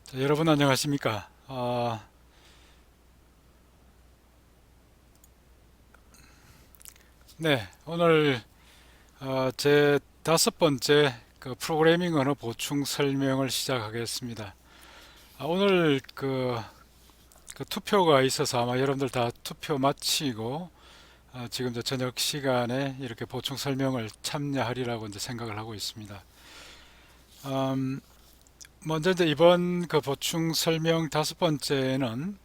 자, 여러분 안녕하십니까? 네, 오늘 제 다섯 번째 그 프로그래밍 언어 보충 설명을 시작하겠습니다. 오늘 그 투표가 있어서 아마 여러분들 다 투표 마치고 지금 저 저녁 시간에 이렇게 보충 설명을 참여하리라고 이제 생각을 하고 있습니다. 음, 먼저 이제 이번 그 보충 설명 다섯 번째는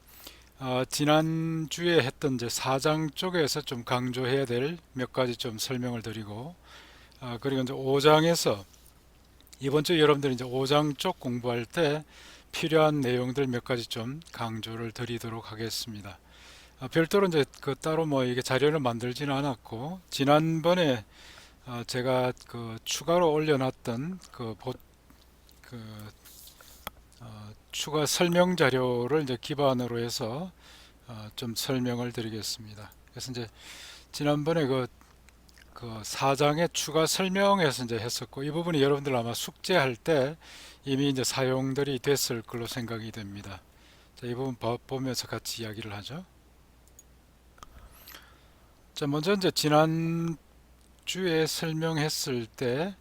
지난주에 했던 이제 4장 쪽에서 좀 강조해야 될 몇 가지 좀 설명을 드리고, 그리고 이제 5장에서 이번 주 여러분들이 이제 5장 쪽 공부할 때 필요한 내용들 몇 가지 좀 강조를 드리도록 하겠습니다. 별도로 이제 그 따로 뭐 이게 자료를 만들지는 않았고, 지난번에 제가 그 추가로 올려놨던 그 추가 설명 자료를 이제 기반으로 해서 좀 설명을 드리겠습니다. 그래서 이제 지난번에 그 4장의 추가 설명에서 이제 했었고, 이 부분이 여러분들 아마 숙제할 때 이미 이제 사용들이 됐을 걸로 생각이 됩니다. 자, 이 부분 보면서 같이 이야기를 하죠. 자, 먼저 이제 지난 주에 설명했을 때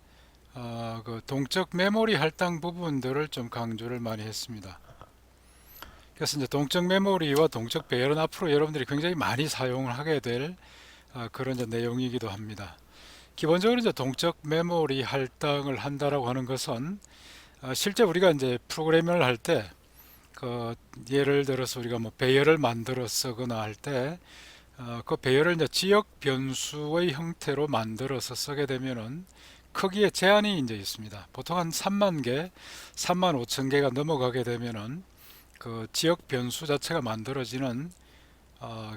그 동적 메모리 할당 부분들을 좀 강조를 많이 했습니다. 그래서 이제 동적 메모리와 동적 배열은 앞으로 여러분들이 굉장히 많이 사용을 하게 될 그런 이제 내용이기도 합니다. 기본적으로 이제 동적 메모리 할당을 한다라고 하는 것은 실제 우리가 이제 프로그래밍을 할 때 그 예를 들어서 우리가 뭐 배열을 만들어 쓰거나 할 때 그 배열을 이제 지역 변수의 형태로 만들어서 쓰게 되면은 크기에 제한이 이제 있습니다. 보통 한 3만 개, 3만 5천 개가 넘어가게 되면은 그 지역 변수 자체가 만들어지는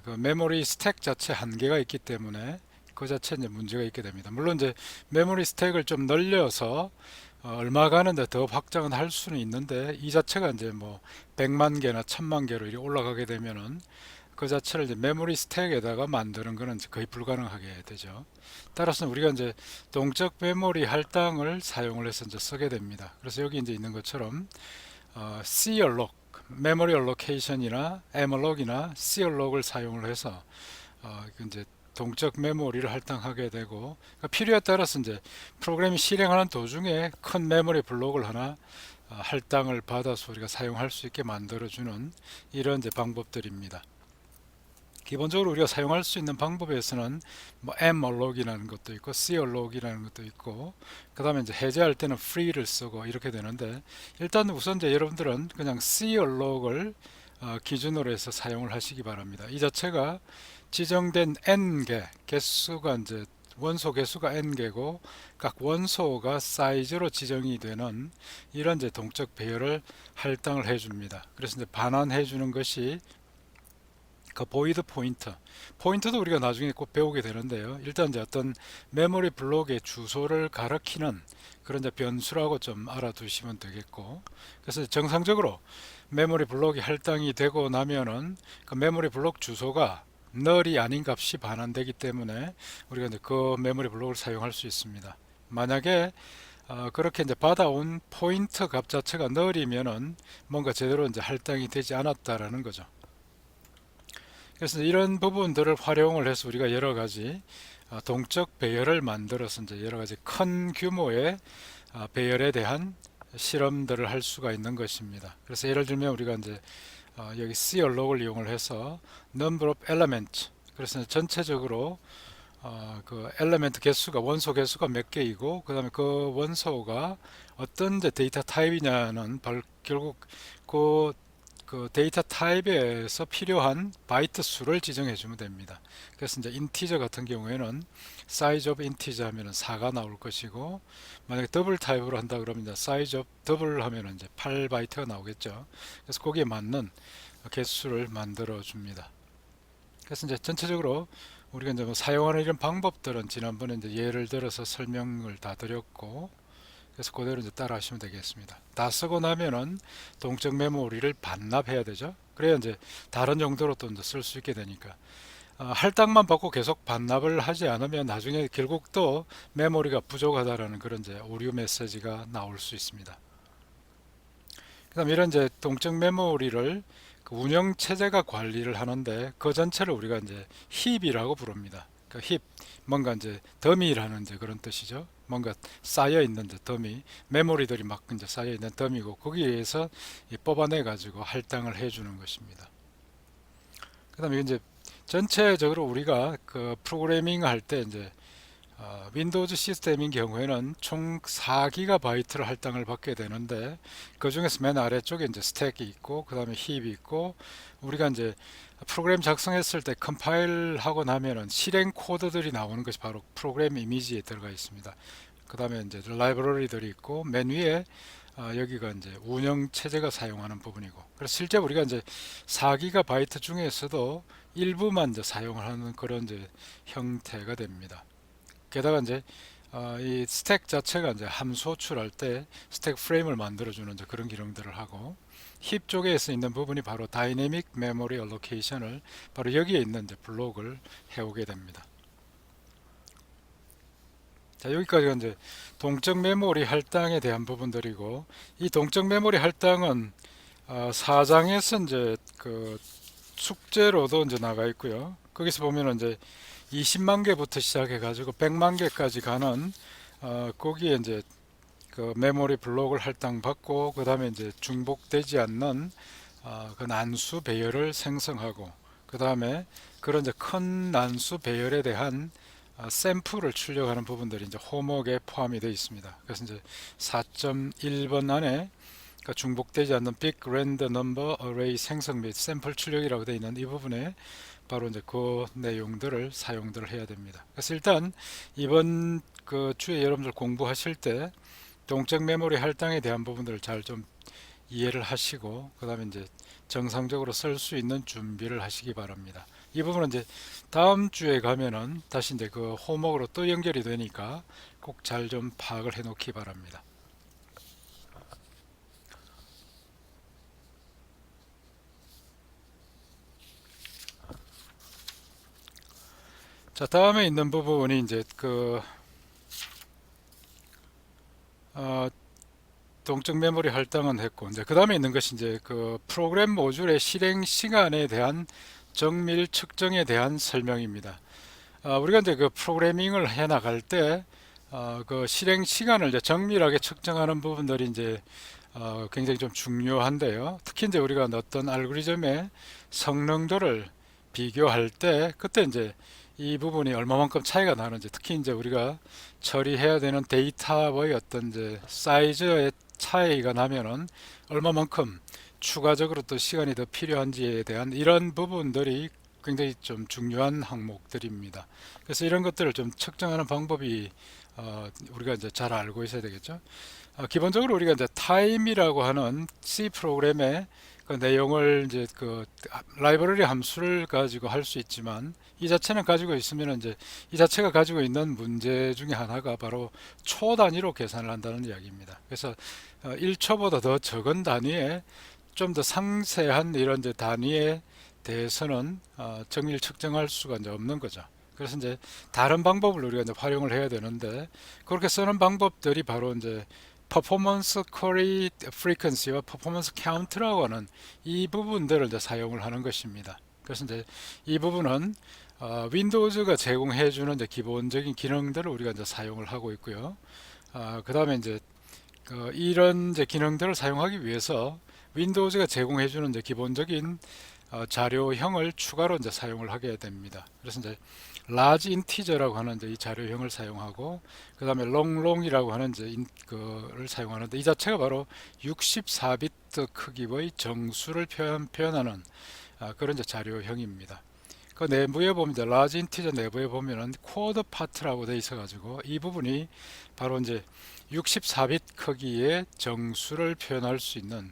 그 메모리 스택 자체 한계가 있기 때문에 그 자체에 이제 문제가 있게 됩니다. 물론 이제 메모리 스택을 좀 늘려서 얼마 가는데 더 확장은 할 수는 있는데 이 자체가 이제 뭐 100만 개나 1000만 개로 이렇게 올라가게 되면은 그 자체를 이제 메모리 스택에다가 만드는 거는 거의 불가능하게 되죠. 따라서 우리가 이제 동적 메모리 할당을 사용을 해서 이제 쓰게 됩니다. 그래서 여기 이제 있는 것처럼 C 얼록, 메모리 얼로케이션이나 M 얼록이나 C 얼록을 사용을 해서 이제 동적 메모리를 할당하게 되고, 그러니까 필요에 따라서 이제 프로그램이 실행하는 도중에 큰 메모리 블록을 하나 할당을 받아서 우리가 사용할 수 있게 만들어주는 이런 이제 방법들입니다. 기본적으로 우리가 사용할 수 있는 방법에서는 뭐 M 얼록이라는 것도 있고 C 얼록이라는 것도 있고, 그 다음에 이제 해제할 때는 free를 쓰고 이렇게 되는데, 일단 우선 이제 여러분들은 그냥 C 얼록을 기준으로 해서 사용을 하시기 바랍니다. 이 자체가 지정된 n개 개수가 이제 원소 개수가 n개고 각 원소가 사이즈로 지정이 되는 이런 이제 동적 배열을 할당을 해줍니다. 그래서 이제 반환해 주는 것이 그 보이드 포인터. 포인터도 우리가 나중에 꼭 배우게 되는데요. 일단 이제 어떤 메모리 블록의 주소를 가리키는 그런 이제 변수라고 좀 알아두시면 되겠고, 그래서 정상적으로 메모리 블록이 할당이 되고 나면은 그 메모리 블록 주소가 널이 아닌 값이 반환되기 때문에 우리가 이제 그 메모리 블록을 사용할 수 있습니다. 만약에 그렇게 이제 받아온 포인터 값 자체가 널이면은 뭔가 제대로 이제 할당이 되지 않았다라는 거죠. 그래서 이런 부분들을 활용을 해서 우리가 여러 가지 동적 배열을 만들어서 이제 여러 가지 큰 규모의 배열에 대한 실험들을 할 수가 있는 것입니다. 그래서 예를 들면 우리가 이제 여기 C 얼록을 이용을 해서 number of element, 그래서 전체적으로 그 엘리멘트 개수가 원소 개수가 몇 개이고 그 다음에 그 원소가 어떤 이제 데이터 타입이냐는 결국 그 그 데이터 타입에서 필요한 바이트 수를 지정해 주면 됩니다. 그래서 이제 인티저 같은 경우에는 size of integer 하면은 4가 나올 것이고, 만약에 더블 타입으로 한다 그러면 이제 size of double 하면은 이제 8바이트가 나오겠죠. 그래서 거기에 맞는 개수를 만들어 줍니다. 그래서 이제 전체적으로 우리가 이제 뭐 사용하는 이런 방법들은 지난번에 이제 예를 들어서 설명을 다 드렸고, 그래서 그대로 이제 따라 하시면 되겠습니다. 다 쓰고 나면은 동적 메모리를 반납해야 되죠. 그래야 이제 다른 용도로 또 쓸 수 있게 되니까. 할당만 받고 계속 반납을 하지 않으면 나중에 결국 또 메모리가 부족하다라는 그런 이제 오류 메시지가 나올 수 있습니다. 그다음 이런 이제 동적 메모리를 그 운영 체제가 관리를 하는데 그 전체를 우리가 이제 힙이라고 부릅니다. 그 힙, 뭔가 이제 더미라는 이제 그런 뜻이죠. 뭔가 쌓여 있는 이제 더미, 메모리들이 막 이제 쌓여 있는 더미고 거기에서 뽑아내 가지고 할당을 해주는 것입니다. 그다음에 이제 전체적으로 우리가 그 프로그래밍 할 때 이제 윈도우즈 시스템인 경우에는 총 4기가바이트를 할당을 받게 되는데 그 중에서 맨 아래쪽에 이제 스택이 있고 그 다음에 힙이 있고 우리가 이제 프로그램 작성했을 때 컴파일 하고 나면은 실행 코드들이 나오는 것이 바로 프로그램 이미지에 들어가 있습니다. 그 다음에 이제 라이브러리들이 있고 맨 위에 여기가 이제 운영 체제가 사용하는 부분이고 그래서 실제 우리가 이제 4기가바이트 중에서도 일부만 이제 사용을 하는 그런 이제 형태가 됩니다. 게다가 이제 이 스택 자체가 이제 함수 호출할 때 스택 프레임을 만들어주는 이제 그런 기능들을 하고 힙 쪽에 있는 부분이 바로 다이내믹 메모리 알로케이션을 바로 여기에 있는 이제 블록을 해오게 됩니다. 자, 여기까지가 이제 동적 메모리 할당에 대한 부분들이고 이 동적 메모리 할당은 4장에서 이제 그 숙제로도 이제 나가 있고요. 거기서 보면은 이제 20만 개부터 시작해 가지고 100만 개까지 가는 거기에 이제 그 메모리 블록을 할당받고 그 다음에 이제 중복되지 않는 그 난수 배열을 생성하고 그 다음에 그런 이제 큰 난수 배열에 대한 샘플을 출력하는 부분들이 이제 호목에 포함이 되어 있습니다. 그래서 이제 4.1번 안에 그러니까 중복되지 않는 Big Random Number Array 생성 및 샘플 출력이라고 되어 있는 이 부분에 바로 이제 그 내용들을 사용들을 해야 됩니다. 그래서 일단 이번 그 주에 여러분들 공부하실 때 동적 메모리 할당에 대한 부분들을 잘 좀 이해를 하시고 그 다음에 이제 정상적으로 쓸 수 있는 준비를 하시기 바랍니다. 이 부분은 이제 다음 주에 가면은 다시 이제 그 호목으로 또 연결이 되니까 꼭 잘 좀 파악을 해 놓기 바랍니다. 자, 다음에 있는 부분이 이제 그 어, 동적 메모리 할당은 했고 이제 그 다음에 있는 것이 이제 그 프로그램 모듈의 실행 시간에 대한 정밀 측정에 대한 설명입니다. 우리가 이제 그 프로그래밍을 해 나갈 때 그 실행 시간을 이제 정밀하게 측정하는 부분들이 이제 굉장히 좀 중요한데요. 특히 이제 우리가 어떤 알고리즘의 성능도를 비교할 때 그때 이제 이 부분이 얼마만큼 차이가 나는지 특히 이제 우리가 처리해야 되는 데이터의 어떤 이제 사이즈의 차이가 나면은 얼마만큼 추가적으로 또 시간이 더 필요한지에 대한 이런 부분들이 굉장히 좀 중요한 항목들입니다. 그래서 이런 것들을 좀 측정하는 방법이 우리가 이제 잘 알고 있어야 되겠죠. 기본적으로 우리가 이제 time이라고 하는 C 프로그램의 그 내용을 이제 그 라이브러리 함수를 가지고 할 수 있지만 이 자체는 가지고 있으면 이제 이 자체가 가지고 있는 문제 중에 하나가 바로 초 단위로 계산을 한다는 이야기입니다. 그래서 1초보다 더 적은 단위에 좀 더 상세한 이런 이제 단위에 대해서는 정밀 측정할 수가 이제 없는 거죠. 그래서 이제 다른 방법을 우리가 이제 활용을 해야 되는데 그렇게 쓰는 방법들이 바로 이제 퍼포먼스 쿼리 프리퀀시와 퍼포먼스 카운트라고 하는 이 부분들을 이제 사용을 하는 것입니다. 그래서 이제 이 부분은 윈도우즈가 제공해 주는 이제 기본적인 기능들을 우리가 이제 사용을 하고 있고요. 그 다음에 이제 이런 이제 기능들을 사용하기 위해서 윈도우즈가 제공해 주는 이제 기본적인 자료형을 추가로 이제 사용을 하게 됩니다. 그래서 이제 large integer라고 하는 이제 이 자료형을 사용하고 그 다음에 longlong이라고 하는 이제 그를 사용하는데 이 자체가 바로 64비트 크기의 정수를 표현하는 그런 이제 자료형입니다. 그 내부에 보면 이제 large integer 내부에 보면은 쿼드 파트라고 되어 있어 가지고 이 부분이 바로 이제 64비트 크기의 정수를 표현할 수 있는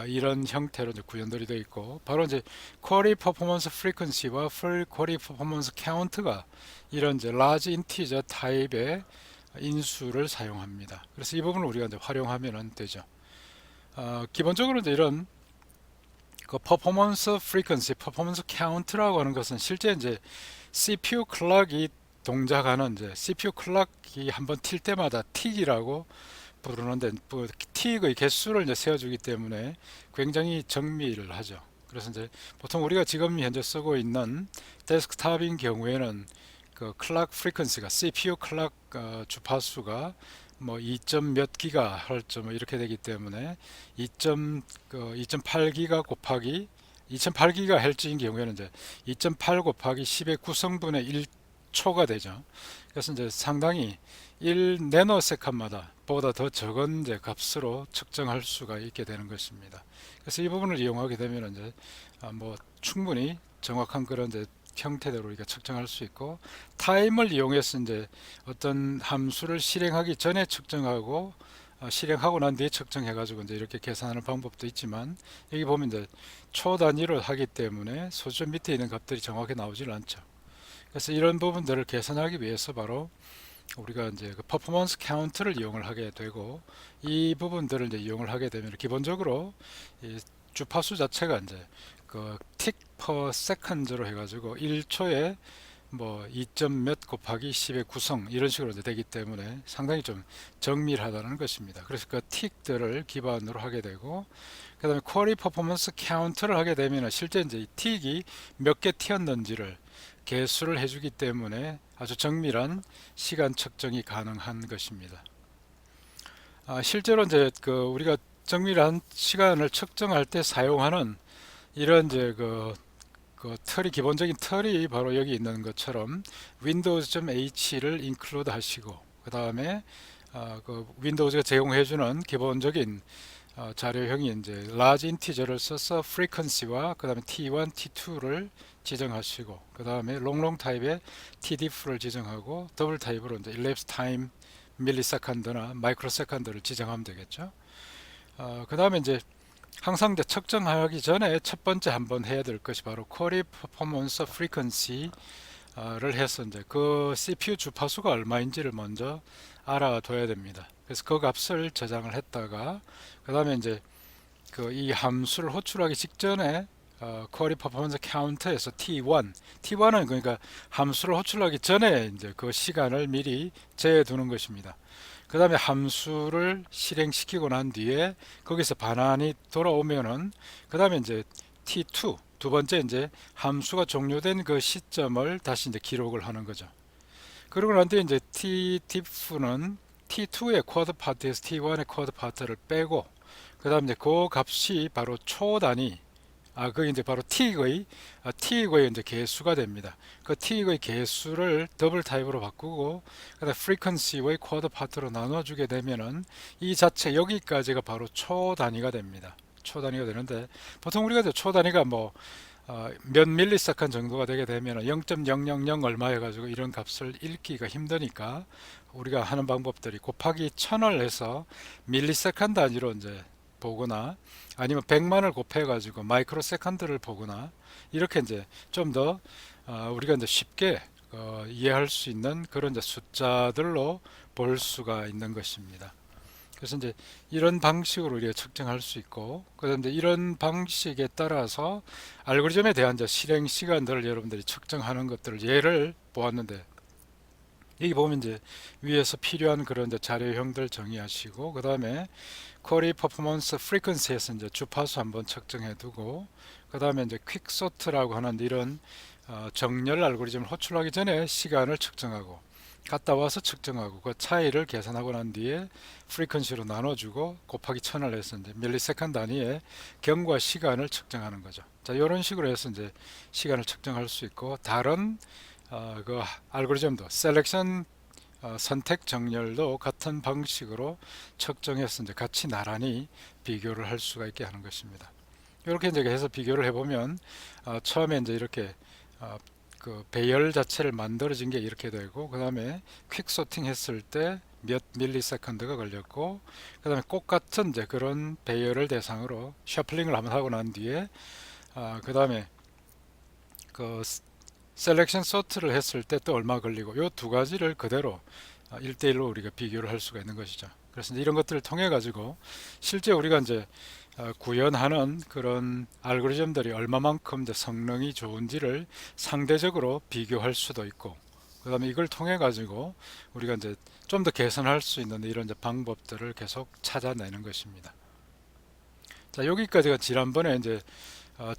이런 형태로 이제 구현들이 되어 있고 바로 이제 쿼리 퍼포먼스 프리퀀시와 풀 쿼리 퍼포먼스 카운트가 이런 이제 라지 인티저 타입의 인수를 사용합니다. 그래서 이 부분을 우리가 이제 활용하면 되죠. 기본적으로 이제 이런 그 퍼포먼스 프리퀀시, 퍼포먼스 카운트라고 하는 것은 실제 이제 CPU 클럭이 동작하는 이제 CPU 클럭이 한번 튈 때마다 틱이라고 부르는데 뭐 틱의 개수를 이제 세워주기 때문에 굉장히 정밀을 하죠. 그래서 이제 보통 우리가 지금 현재 쓰고 있는 데스크탑인 경우에는 그 클락 프리퀀시가 CPU 클락 주파수가 뭐 2점 몇 기가헤르츠 뭐 이렇게 되기 때문에 2.8기가 곱하기 2.8기가헤르츠인 경우에는 이제 2.8 곱하기 10의 9성분의 1초가 되죠. 그래서 이제 상당히 1 내노세칸마다 보다 더 적은 이제 값으로 측정할 수가 있게 되는 것입니다. 그래서 이 부분을 이용하게 되면 이제 뭐 충분히 정확한 그런 이제 형태대로 우리가 측정할 수 있고, 타임을 이용해서 이제 어떤 함수를 실행하기 전에 측정하고 실행하고 난 뒤에 측정해 가지고 이제 이렇게 계산하는 방법도 있지만, 여기 보면 이제 초 단위로 하기 때문에 소수점 밑에 있는 값들이 정확히 나오질 않죠. 그래서 이런 부분들을 계산하기 위해서 바로 우리가 이제 그 퍼포먼스 카운트를 이용을 하게 되고, 이 부분들을 이제 이용을 하게 되면 기본적으로 이 주파수 자체가 이제 그 tick per second로 해가지고 1초에 뭐 2점 몇 곱하기 10의 9성 이런 식으로 이제 되기 때문에 상당히 좀 정밀하다는 것입니다. 그래서 그 틱들을 기반으로 하게 되고, 그 다음에 쿼리 퍼포먼스 카운트를 하게 되면 실제 이제 이 틱이 몇 개 튀었는지를 개수를 해주기 때문에 아주 정밀한 시간 측정이 가능한 것입니다. 실제로 이제 그 우리가 정밀한 시간을 측정할 때 사용하는 이런 이제 그 틀이, 기본적인 틀이 바로 여기 있는 것처럼 windows.h를 include 하시고, 그 다음에 그 윈도우즈가 제공해주는 기본적인 자료형이 이제 large integer를 써서 frequency와 그 다음에 t1, t2를 지정하시고, 그 다음에 long 타입의 tdiff를 지정하고, 더블 타입으로 이제 elapsed time 밀리세컨드나 마이크로세컨드를 지정하면 되겠죠. 그 다음에 이제 항상 이제 측정하기 전에 첫 번째 한번 해야 될 것이 바로 query performance frequency를 해서 이제 그 CPU 주파수가 얼마인지를 먼저 알아둬야 됩니다. 그래서 그 값을 저장을 했다가, 그 다음에 이제 그 이 함수를 호출하기 직전에 query performance counter에서 T1은 그러니까 함수를 호출하기 전에 이제 그 시간을 미리 재두는 것입니다. 그 다음에 함수를 실행시키고 난 뒤에 거기서 반환이 돌아오면은 그 다음에 이제 T2 두 번째 이제 함수가 종료된 그 시점을 다시 이제 기록을 하는 거죠. 그러고 난 뒤에 이제 tdiff는 T2의 쿼드 파트에서 T1의 쿼드 파트를 빼고, 그 다음에 이제 그 값이 바로 초 단위, 그게 이제 바로 T의 이제 개수가 됩니다. 그 T의 개수를 더블 타입으로 바꾸고, 그다음 frequency의 쿼드 파트로 나눠주게 되면은 이 자체 여기까지가 바로 초 단위가 됩니다. 초 단위가 되는데, 보통 우리가 이제 초 단위가 뭐 몇 밀리세컨 정도가 되게 되면 0.000 얼마 해가지고 이런 값을 읽기가 힘드니까 우리가 하는 방법들이 곱하기 1000을 해서 밀리세컨 단위로 이제 보거나, 아니면 100만을 곱해가지고 마이크로 세컨드를 보거나, 이렇게 이제 좀 더 우리가 이제 쉽게 이해할 수 있는 그런 이제 숫자들로 볼 수가 있는 것입니다. 그래서 이제 이런 방식으로 우리가 측정할 수 있고, 그다음에 이런 방식에 따라서 알고리즘에 대한 이제 실행 시간들을 여러분들이 측정하는 것들을 예를 보았는데, 여기 보면 이제 위에서 필요한 그런 이제 자료형들 정의하시고, 그 다음에 쿼리 퍼포먼스 프리퀀시에서 이제 주파수 한번 측정해 두고, 그 다음에 이제 퀵소트라고 하는 이런 정렬 알고리즘을 호출하기 전에 시간을 측정하고, 갔다 와서 측정하고, 그 차이를 계산하고 난 뒤에 프리퀀시로 나눠주고 곱하기 1000을 해서 이제 밀리세컨 단위의 경과 시간을 측정하는 거죠. 자, 이런 식으로 해서 이제 시간을 측정할 수 있고, 다른 그 알고리즘도 셀렉션 선택 정렬도 같은 방식으로 측정해서 이제 같이 나란히 비교를 할 수가 있게 하는 것입니다. 이렇게 이제 해서 비교를 해보면 처음에 이제 이렇게 그 배열 자체를 만들어진 게 이렇게 되고, 그 다음에 퀵 소팅 했을 때 몇 밀리세컨드가 걸렸고, 그 다음에 똑같은 이제 그런 배열을 대상으로 셔플링을 한번 하고 난 뒤에 그 다음에 그 셀렉션 소트를 했을 때 또 얼마 걸리고, 이 두 가지를 그대로 1대1로 우리가 비교를 할 수가 있는 것이죠. 그래서 이런 것들을 통해 가지고 실제 우리가 이제 구현하는 그런 알고리즘들이 얼마만큼 이제 성능이 좋은지를 상대적으로 비교할 수도 있고, 그다음에 이걸 통해 가지고 우리가 이제 좀 더 개선할 수 있는 이런 이제 방법들을 계속 찾아내는 것입니다. 자, 여기까지가 지난번에 이제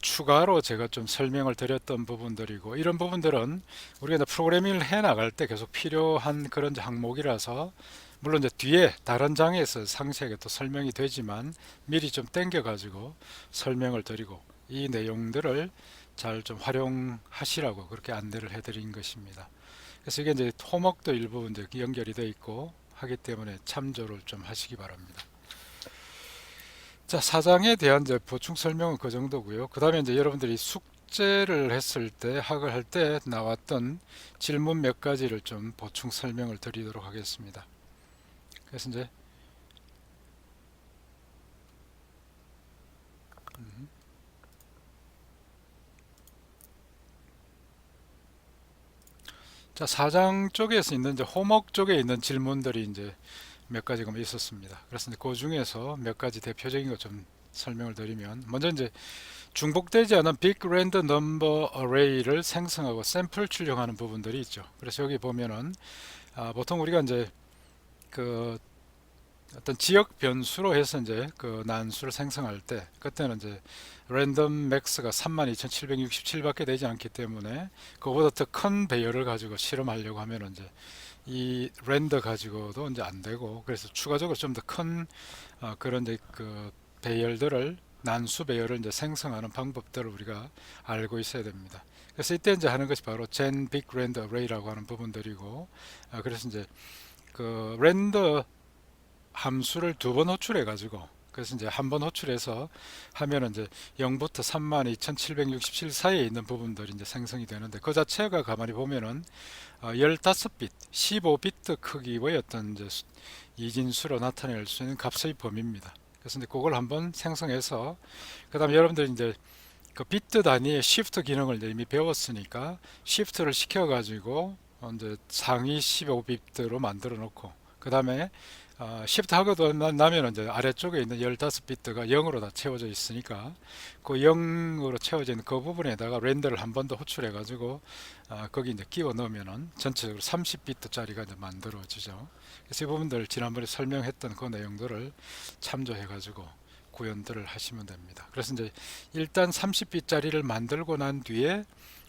추가로 제가 좀 설명을 드렸던 부분들이고, 이런 부분들은 우리가 이제 프로그래밍을 해 나갈 때 계속 필요한 그런 항목이라서, 물론 이제 뒤에 다른 장에서 상세하게 또 설명이 되지만 미리 좀 땡겨 가지고 설명을 드리고 이 내용들을 잘 좀 활용하시라고 그렇게 안내를 해드린 것입니다. 그래서 이게 이제 토목도 일부 이제 연결이 되어 있고 하기 때문에 참조를 좀 하시기 바랍니다. 자, 사장에 대한 이제 보충 설명은 그 정도고요. 그 다음에 이제 여러분들이 숙제를 했을 때, 학을 할 때 나왔던 질문 몇 가지를 좀 보충 설명을 드리도록 하겠습니다. 그래서 이제 자, 사장 쪽에서 있는 이제 호목 쪽에 있는 질문들이 이제 몇 가지가 있었습니다. 그래서 이제 그 중에서 몇 가지 대표적인 것 좀 설명을 드리면, 먼저 이제 중복되지 않은 빅 랜덤 넘버 어레이를 생성하고 샘플 출력하는 부분들이 있죠. 그래서 여기 보면은 보통 우리가 이제 그 어떤 지역 변수로 해서 이제 그 난수를 생성할 때, 그때는 이제 랜덤 맥스가 32,767밖에 되지 않기 때문에 그거보다 더 큰 배열을 가지고 실험하려고 하면 이제 이 렌더 가지고도 이제 안 되고, 그래서 추가적으로 좀 더 큰 그런 이제 그 배열들을, 난수 배열을 이제 생성하는 방법들을 우리가 알고 있어야 됩니다. 그래서 이때 이제 하는 것이 바로 Gen Big Render Array라고 하는 부분들이고, 그래서 이제 그 렌더 함수를 두 번 호출해 가지고, 그래서 이제 한 번 호출해서 하면은 이제 0부터 32,767 사이에 있는 부분들이 이제 생성이 되는데, 그 자체가 가만히 보면은 15비트, 15비트 크기의 어떤 이제 이진수로 나타낼 수 있는 값의 범위입니다. 그래서 이제 그걸 한번 생성해서, 그다음에 여러분들 이제 그 비트 단위의 시프트 기능을 이제 이미 배웠으니까 시프트를 시켜 가지고 이제 상위 15비트로 만들어 놓고, 그다음에 시프트 하고 나면 이제 아래쪽에 있는 15비트가 0으로 다 채워져 있으니까 그 0으로 채워져 있는 그 부분에다가 렌더를 한 번 더 호출해 가지고 거기 이제 끼워 넣으면은 전체적으로 30비트짜리가 이제 만들어지죠. 그래서 이 부분들 지난번에 설명했던 그 내용들을 참조해 가지고 구현들을 하시면 됩니다. 그래서 이제 일단 30비트짜리를 만들고 난 뒤에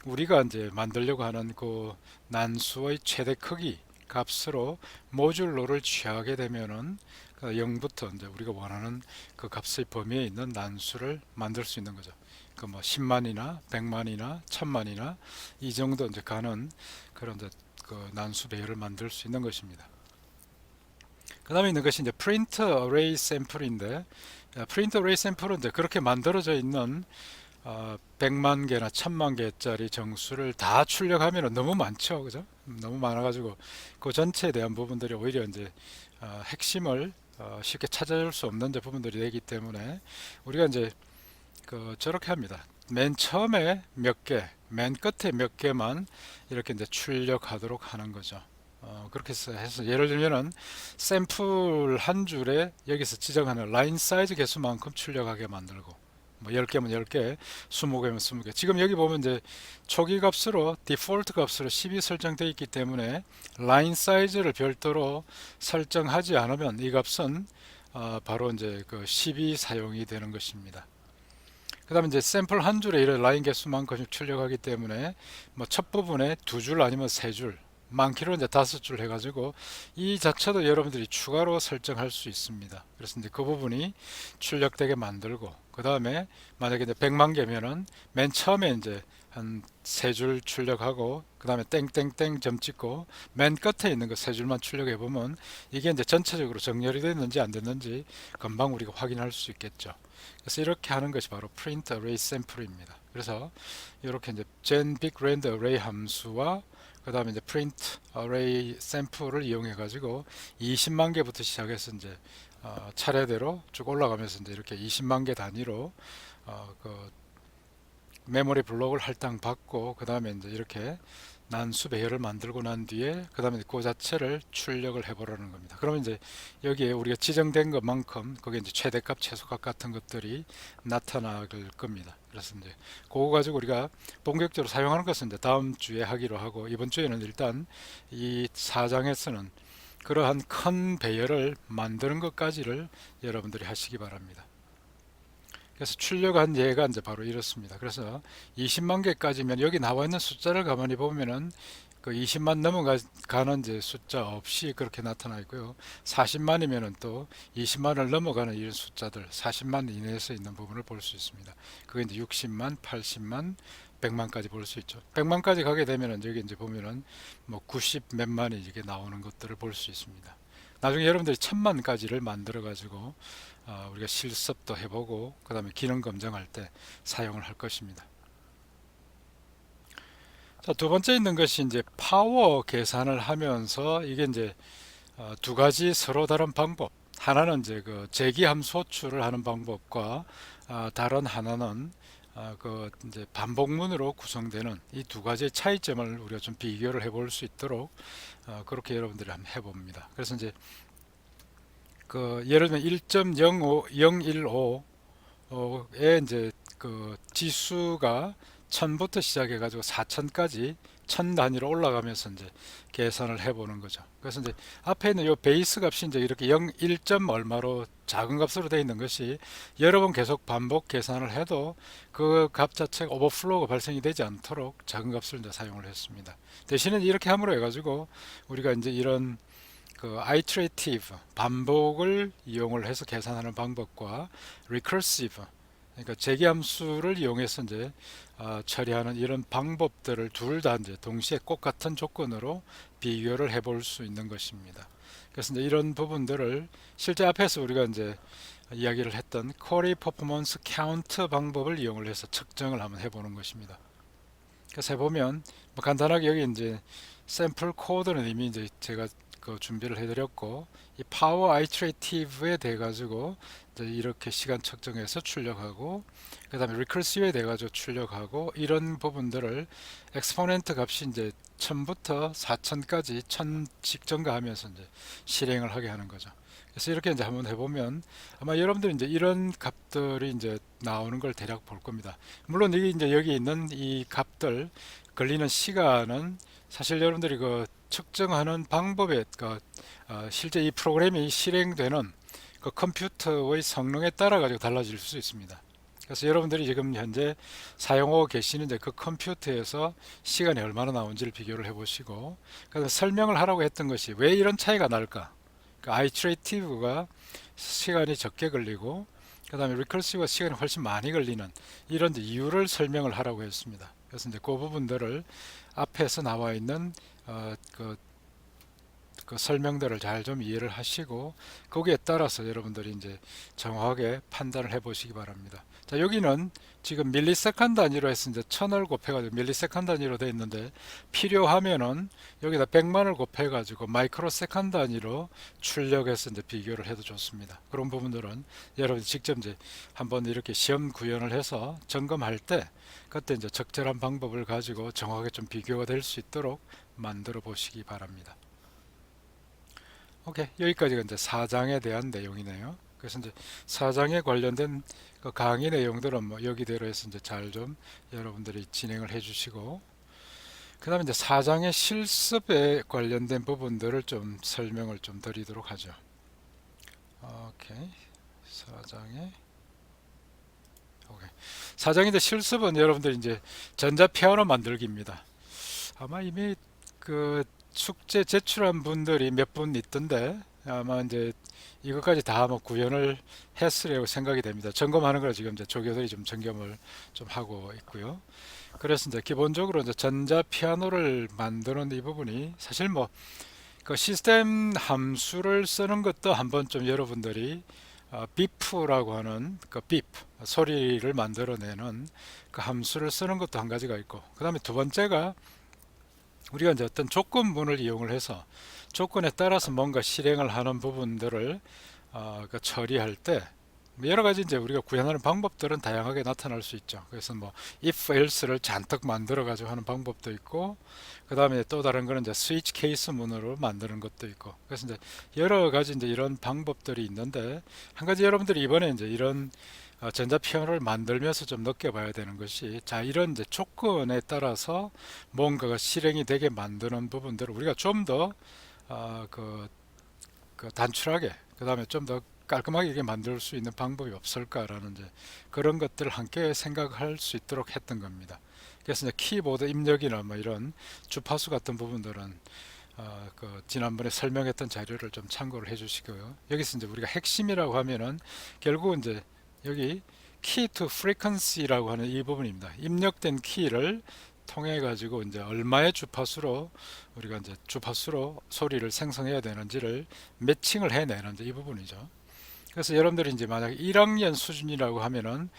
우리가 이제 만들려고 하는 그 난수의 최대 크기 값으로 모듈로를 취하게 되면은 0부터 이제 우리가 원하는 그 값의 범위에 있는 난수를 만들 수 있는 거죠. 그 뭐 10만이나 100만이나 1000만이나 이 정도 이제 가는 그런 이제 그 난수 배열을 만들 수 있는 것입니다. 그 다음에 있는 것이 이제 프린트 어레이 샘플인데, 프린트 어레이 샘플은 이제 그렇게 만들어져 있는 100만 개나 1000만 개짜리 정수를 다 출력하면 너무 많죠, 그죠? 너무 많아가지고 그 전체에 대한 부분들이 오히려 이제 핵심을 쉽게 찾아줄 수 없는 부분들이 되기 때문에 우리가 이제 저렇게 합니다. 맨 처음에 몇 개, 맨 끝에 몇 개만 이렇게 이제 출력하도록 하는 거죠. 그렇게 해서 예를 들면은 샘플 한 줄에 여기서 지정하는 라인 사이즈 개수만큼 출력하게 만들고, 뭐 10개면 10개, 20개면 20개. 지금 여기 보면 이제 초기 값으로 디폴트 값으로 10이 설정되어 있기 때문에 라인 사이즈를 별도로 설정하지 않으면 이 값은 바로 이제 그 10이 사용이 되는 것입니다. 그 다음에 이제 샘플 한 줄에 이런 라인 개수만큼 출력하기 때문에 뭐 첫 부분에 두 줄 아니면 세 줄, 많기로 이제 5줄 해가지고 이 자체도 여러분들이 추가로 설정할 수 있습니다. 그래서 이제 그 부분이 출력되게 만들고, 그 다음에 만약에 이제 100만 개면은 맨 처음에 이제 한 세 줄 출력하고, 그 다음에 땡땡땡 점 찍고 맨 끝에 있는 거 세 줄만 출력해 보면 이게 이제 전체적으로 정렬이 됐는지 안 됐는지 금방 우리가 확인할 수 있겠죠. 그래서 이렇게 하는 것이 바로 print array sample입니다. 그래서 이렇게 이제 gen big rand array 함수와 그 다음에 이제 print array sample을 이용해 가지고 20만 개부터 시작해서 이제 차례대로 쭉 올라가면서 이제 이렇게 20만 개 단위로 그 메모리 블록을 할당받고, 그 다음에 이제 이렇게 난수 배열을 만들고 난 뒤에 그 다음에 그 자체를 출력을 해보라는 겁니다. 그러면 이제 여기에 우리가 지정된 것만큼 거기에 이제 최대값, 최소값 같은 것들이 나타날 겁니다. 그래서 이제 그거 가지고 우리가 본격적으로 사용하는 것은 이제 다음 주에 하기로 하고, 이번 주에는 일단 이 4장에서는 그러한 큰 배열을 만드는 것까지를 여러분들이 하시기 바랍니다. 그래서 출력한 예가 이제 바로 이렇습니다. 그래서 20만 개까지면 여기 나와 있는 숫자를 가만히 보면은 그 20만 넘어가는 이제 숫자 없이 그렇게 나타나 있고요. 40만이면은 또 20만을 넘어가는 이런 숫자들, 40만 이내에서 있는 부분을 볼 수 있습니다. 그게 이제 60만, 80만, 100만까지 볼 수 있죠. 100만까지 가게 되면은 여기 이제 보면은 뭐 90 몇만이 이게 나오는 것들을 볼 수 있습니다. 나중에 여러분들이 1000만까지를 만들어 가지고 우리가 실습도 해보고 그 다음에 기능 검증할 때 사용을 할 것입니다. 자, 두 번째 있는 것이 이제 파워 계산을 하면서 이게 이제 두 가지 서로 다른 방법. 하나는 이제 그 재기함 소출을 하는 방법과 다른 하나는 그 이제 반복문으로 구성되는 이 두 가지의 차이점을 우리가 좀 비교를 해볼 수 있도록 그렇게 여러분들이 한번 해봅니다. 그래서 이제 그 예를 들면 1.015에 이제 그 지수가 1000부터 시작해 가지고 4000까지 1000 단위로 올라가면서 이제 계산을 해보는 거죠. 그래서 이제 앞에 있는 요 베이스 값이 이제 이렇게 1점 얼마로 작은 값으로 되어 있는 것이 여러 번 계속 반복 계산을 해도 그 값 자체가 오버플로우가 발생이 되지 않도록 작은 값을 이제 사용을 했습니다. 대신에 이렇게 함으로 해가지고 우리가 이제 이런 그 iterative 반복을 이용을 해서 계산하는 방법과 recursive 그러니까 재기함수를 이용해서 이제 처리하는 이런 방법들을 둘 다 이제 동시에 꼭 같은 조건으로 비교를 해볼 수 있는 것입니다. 그래서 이제 이런 부분들을 실제 앞에서 우리가 이제 이야기를 했던 Query Performance Count 방법을 이용을 해서 측정을 한번 해보는 것입니다. 그래서 해보면 뭐 간단하게 여기 이제 샘플 코드는 이미 이제 제가 그 준비를 해드렸고, 이 파워 아이트레이티브에 대해 가지고 이렇게 시간 측정해서 출력하고, 그 다음에 리커시브에 대해 가지고 출력하고, 이런 부분들을 엑스포넨트 값이 이제 1000부터 4000까지 1000씩 증가하면서 이제 실행을 하게 하는 거죠. 그래서 이렇게 이제 한번 해보면 아마 여러분들이 이제 이런 값들이 이제 나오는 걸 대략 볼 겁니다. 물론 이게 이제 여기 있는 이 값들 걸리는 시간은 사실 여러분들이 그 측정하는 방법에 실제 이 프로그램이 실행되는 그 컴퓨터의 성능에 따라 가지고 달라질 수 있습니다. 그래서 여러분들이 지금 현재 사용하고 계시는 그 컴퓨터에서 시간이 얼마나 나온지를 비교를 해보시고, 그다음에 설명을 하라고 했던 것이 왜 이런 차이가 날까? 그 아이트레이티브가 시간이 적게 걸리고 그 다음에 리커시브가 시간이 훨씬 많이 걸리는 이런 이유를 설명을 하라고 했습니다. 그래서 이제 그 부분들을 앞에서 나와 있는 그 설명들을 잘 좀 이해를 하시고 거기에 따라서 여러분들이 이제 정확하게 판단을 해 보시기 바랍니다. 자, 여기는 지금 밀리세컨 단위로 해서 이제 1000을 곱해가지고 밀리세컨 단위로 되어 있는데, 필요하면은 여기다 100만을 곱해가지고 마이크로세컨 단위로 출력해서 이제 비교를 해도 좋습니다. 그런 부분들은 여러분이 직접 이제 한번 이렇게 시험 구현을 해서 점검할 때 그때 이제 적절한 방법을 가지고 정확하게 좀 비교가 될 수 있도록 만들어 보시기 바랍니다. 오케이, 여기까지가 이제 4장에 대한 내용이네요. 그래서 이제 4장에 관련된 그 강의 내용들은 뭐 여기대로 해서 이제 잘 좀 여러분들이 진행을 해 주시고, 그 다음에 이제 4장의 실습에 관련된 부분들을 좀 설명을 좀 드리도록 하죠. 오케이, 4장에 오케이. 4장인데 실습은 여러분들 이제 전자 피아노 만들기입니다. 아마 이미 그 숙제 제출한 분들이 몇 분 있던데 아마 이제 이것까지 다 뭐 구현을 했으리라고 생각이 됩니다. 점검하는 걸 지금 이제 조교들이 좀 점검을 좀 하고 있고요. 그래서 이제 기본적으로 이제 전자 피아노를 만드는 이 부분이 사실 뭐 그 시스템 함수를 쓰는 것도 한번 좀 여러분들이 비프라고 하는 그 비프 소리를 만들어내는 그 함수를 쓰는 것도 한 가지가 있고, 그 다음에 두 번째가 우리가 이제 어떤 조건문을 이용을 해서 조건에 따라서 뭔가 실행을 하는 부분들을 그 처리할 때 여러 가지 이제 우리가 구현하는 방법들은 다양하게 나타날 수 있죠. 그래서 뭐 if else를 잔뜩 만들어 가지고 하는 방법도 있고, 그 다음에 또 다른 거는 이제 스위치 케이스 문으로 만드는 것도 있고, 그래서 이제 여러 가지 이제 이런 방법들이 있는데, 한 가지 여러분들이 이번에 이제 이런 전자피아노를 만들면서 좀 느껴봐야 되는 것이, 자, 이런 이제 조건에 따라서 뭔가가 실행이 되게 만드는 부분들을 우리가 좀 더 단출하게, 그 다음에 좀 더 깔끔하게 이게 만들 수 있는 방법이 없을까라는 이제 그런 것들을 함께 생각할 수 있도록 했던 겁니다. 그래서 이제 키보드 입력이나 뭐 이런 주파수 같은 부분들은 지난번에 설명했던 자료를 좀 참고를 해주시고요. 여기서 이제 우리가 핵심이라고 하면은 결국은 이제 여기 key to frequency라고 하는 이 부분입니다. 입력된 키를 통해 가지고 이제 얼마의 주파수로 우리가 이제 주파수로 소리를 생성해야 되는지를 매칭을 해내는 이제 이 부분이죠. 그래서 여러분들이 이제 만약 1학년 수준이라고 하면은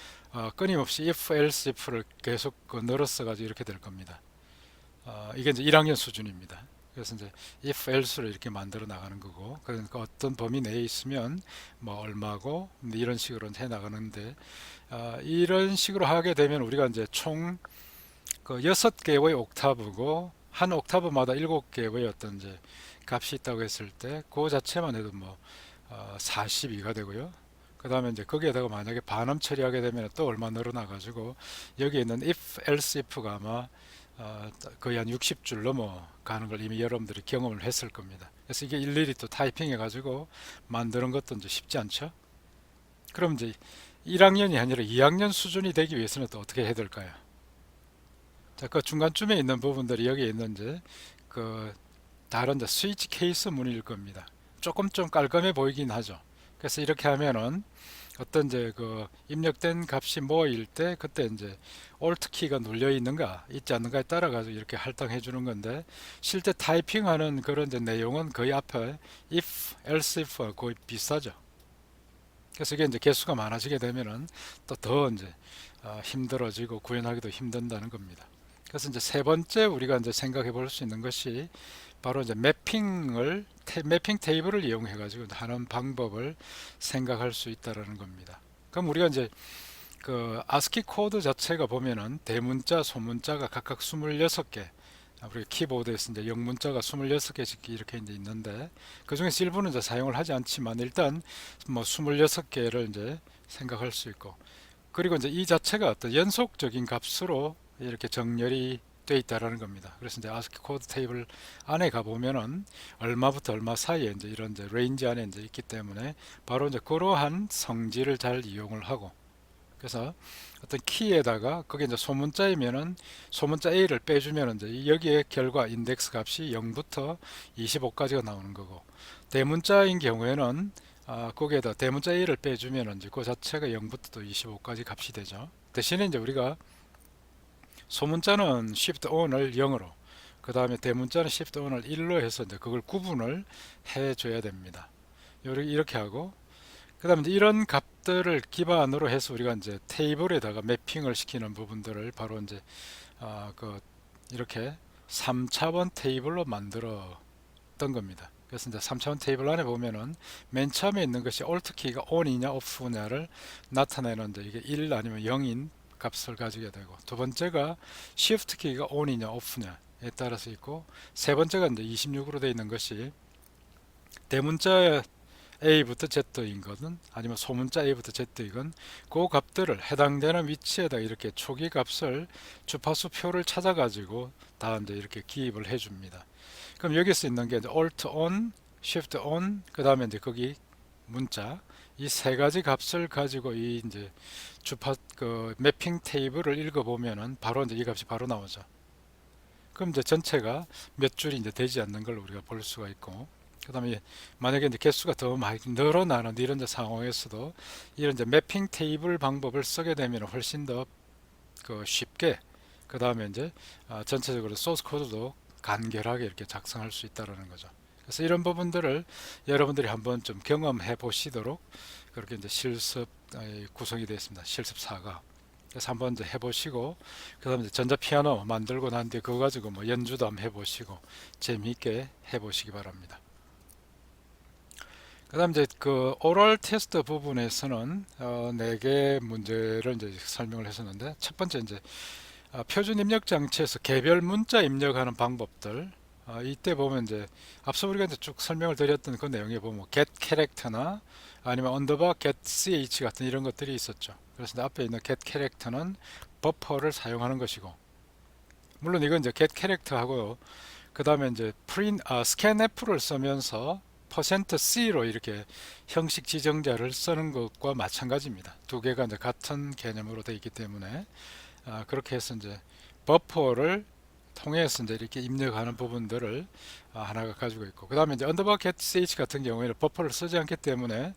끊임없이 if else if를 계속 늘어서 가지고 이렇게 될 겁니다. 이게 이제 1학년 수준입니다. 그래서 이제 if else로 이렇게 만들어 나가는 거고, 그러니까 어떤 범위 내에 있으면 뭐 얼마고 이런 식으로 해 나가는데, 이런 식으로 하게 되면 우리가 이제 총 그 6개의 옥타브고 한 옥타브마다 7개의 어떤 이제 값이 있다고 했을 때 그 자체만 해도 뭐 42가 되고요. 그 다음에 이제 거기에다가 만약에 반음 처리하게 되면 또 얼마 늘어나 가지고 여기 있는 if else if가 아마 거의 한 60줄 넘어가는 걸 이미 여러분들이 경험을 했을 겁니다. 그래서 이게 일일이 또 타이핑해 가지고 만드는 것도 이제 쉽지 않죠. 그럼 이제 1학년이 아니라 2학년 수준이 되기 위해서는 또 어떻게 해야 될까요? 자, 그 중간쯤에 있는 부분들이 여기 있는 이제 그 다른 이제 스위치 케이스 문일 겁니다. 조금 좀 깔끔해 보이긴 하죠. 그래서 이렇게 하면은 어떤 이제 그 입력된 값이 뭐일 때 그때 이제 Alt 키가 눌려 있는가 있지 않는가에 따라 가지고 이렇게 할당해 주는 건데, 실제 타이핑하는 그런 이제 내용은 거의 앞에 if, else if와 거의 비슷하죠. 그래서 이게 이제 개수가 많아지게 되면은 또 더 이제 힘들어지고 구현하기도 힘든다는 겁니다. 그래서 이제 세 번째 우리가 이제 생각해 볼 수 있는 것이 바로 이제 매핑 테이블을 이용해 가지고 하는 방법을 생각할 수 있다라는 겁니다. 그럼 우리가 이제 그 아스키 코드 자체가 보면은 대문자, 소문자가 각각 26개, 우리 키보드에서 이제 영문자가 26개씩 이렇게 이제 있는데, 그 중에서 일부는 이제 사용을 하지 않지만 일단 뭐 26개를 이제 생각할 수 있고, 그리고 이제 이 자체가 어떤 연속적인 값으로 이렇게 정렬이 돼 있다라는 겁니다. 그래서 이제 ASCII 코드 테이블 안에 가 보면은 얼마부터 얼마 사이에 이제 이런 이제 레인지 안에 이제 있기 때문에 바로 이제 그러한 성질을 잘 이용을 하고, 그래서 어떤 키에다가 그게 이제 소문자이면은 소문자 A를 빼주면 이제 여기에 결과 인덱스 값이 0부터 25까지가 나오는 거고, 대문자인 경우에는 거기에다 대문자 A를 빼주면 이제 그 자체가 0부터 또 25까지 값이 되죠. 대신에 이제 우리가 소문자는 Shift On을 0으로, 그 다음에 대문자는 Shift On을 1로 해서 이제 그걸 구분을 해줘야 됩니다. 이렇게 하고, 그 다음에 이런 값들을 기반으로 해서 우리가 이제 테이블에다가 매핑을 시키는 부분들을 바로 이제 이렇게 3차원 테이블로 만들었던 겁니다. 그래서 이제 3차원 테이블 안에 보면은 맨 처음에 있는 것이 Alt 키가 ON이냐 OFF냐를 나타내는 이제 이게 1 아니면 0인 값을 가지게 되고, 두 번째가 Shift 키가 ON이냐 OFF냐에 따라서 있고, 세 번째가 이제 26으로 되어 있는 것이 대문자 A부터 Z인 거든 아니면 소문자 A부터 Z이건 그 값들을 해당되는 위치에다 이렇게 초기 값을 주파수 표를 찾아 가지고 다 이제 이렇게 기입을 해 줍니다. 그럼 여기서 있는 게 이제 Alt on, Shift on, 그 다음에 이제 거기 문자, 이 세 가지 값을 가지고 이 이제 매핑 테이블을 읽어 보면은 바로 이제 이 값이 바로 나오죠. 그럼 이제 전체가 몇 줄이 이제 되지 않는 걸 우리가 볼 수가 있고, 그 다음에 만약에 이제 개수가 더 많이 늘어나는 이런 이제 상황에서도 이런 이제 매핑 테이블 방법을 쓰게 되면 훨씬 더 쉽게, 그 다음에 이제 전체적으로 소스 코드도 간결하게 이렇게 작성할 수 있다는 거죠. 그래서 이런 부분들을 여러분들이 한번 좀 경험해 보시도록 그렇게 이제 실습 구성이 되어 있습니다. 실습 4가. 그래서 한번 이제 해보시고, 그 다음에 전자 피아노 만들고 난 뒤에 그거 가지고 뭐 연주도 한번 해보시고 재미있게 해보시기 바랍니다. 그 다음 이제 그 오럴 테스트 부분에서는 4개 문제를 이제 설명을 했었는데, 첫 번째 이제 표준 입력 장치에서 개별 문자 입력하는 방법들, 이때 보면 이제 앞서 우리가 이제 쭉 설명을 드렸던 그 내용에 보면 get character나 아니면 underbar get ch 같은 이런 것들이 있었죠. 그래서 앞에 있는 get 캐릭터는 버퍼를 사용하는 것이고, 물론 이건 이제 get 캐릭터하고요. 그 다음에 이제 scanf를 쓰면서 %c로 이렇게 형식 지정자를 쓰는 것과 마찬가지입니다. 두 개가 이제 같은 개념으로 되어 있기 때문에 그렇게 해서 이제 버퍼를 통해서 이제 이렇게 입력하는 부분들을 하나가 가지고 있고, 그 다음에 이제 underbar get ch 같은 경우에는 버퍼를 쓰지 않기 때문에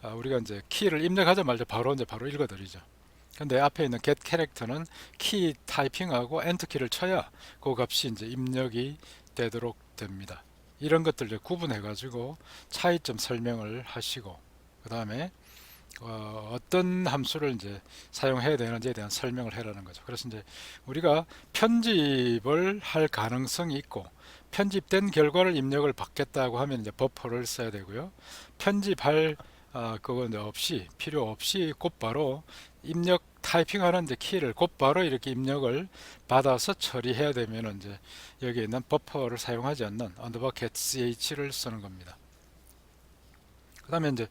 우리가 이제 키를 입력하자마자 바로 읽어드리죠. 근데 앞에 있는 get 캐릭터는 키 타이핑하고 엔터 키를 쳐야 그 값이 이제 입력이 되도록 됩니다. 이런 것들 이제 구분해 가지고 차이점 설명을 하시고, 그 다음에 어떤 함수를 이제 사용해야 되는지에 대한 설명을 해라는 거죠. 그래서 이제 우리가 편집을 할 가능성이 있고, 편집된 결과를 입력을 받겠다고 하면 이제 버퍼를 써야 되고요. 편집할 그건 없이, 필요 없이 곧바로 입력 타이핑하는 이제 키를 곧바로 이렇게 입력을 받아서 처리해야 되면 이제 여기에 있는 버퍼를 사용하지 않는 underbar get ch를 쓰는 겁니다. 그 다음에 이제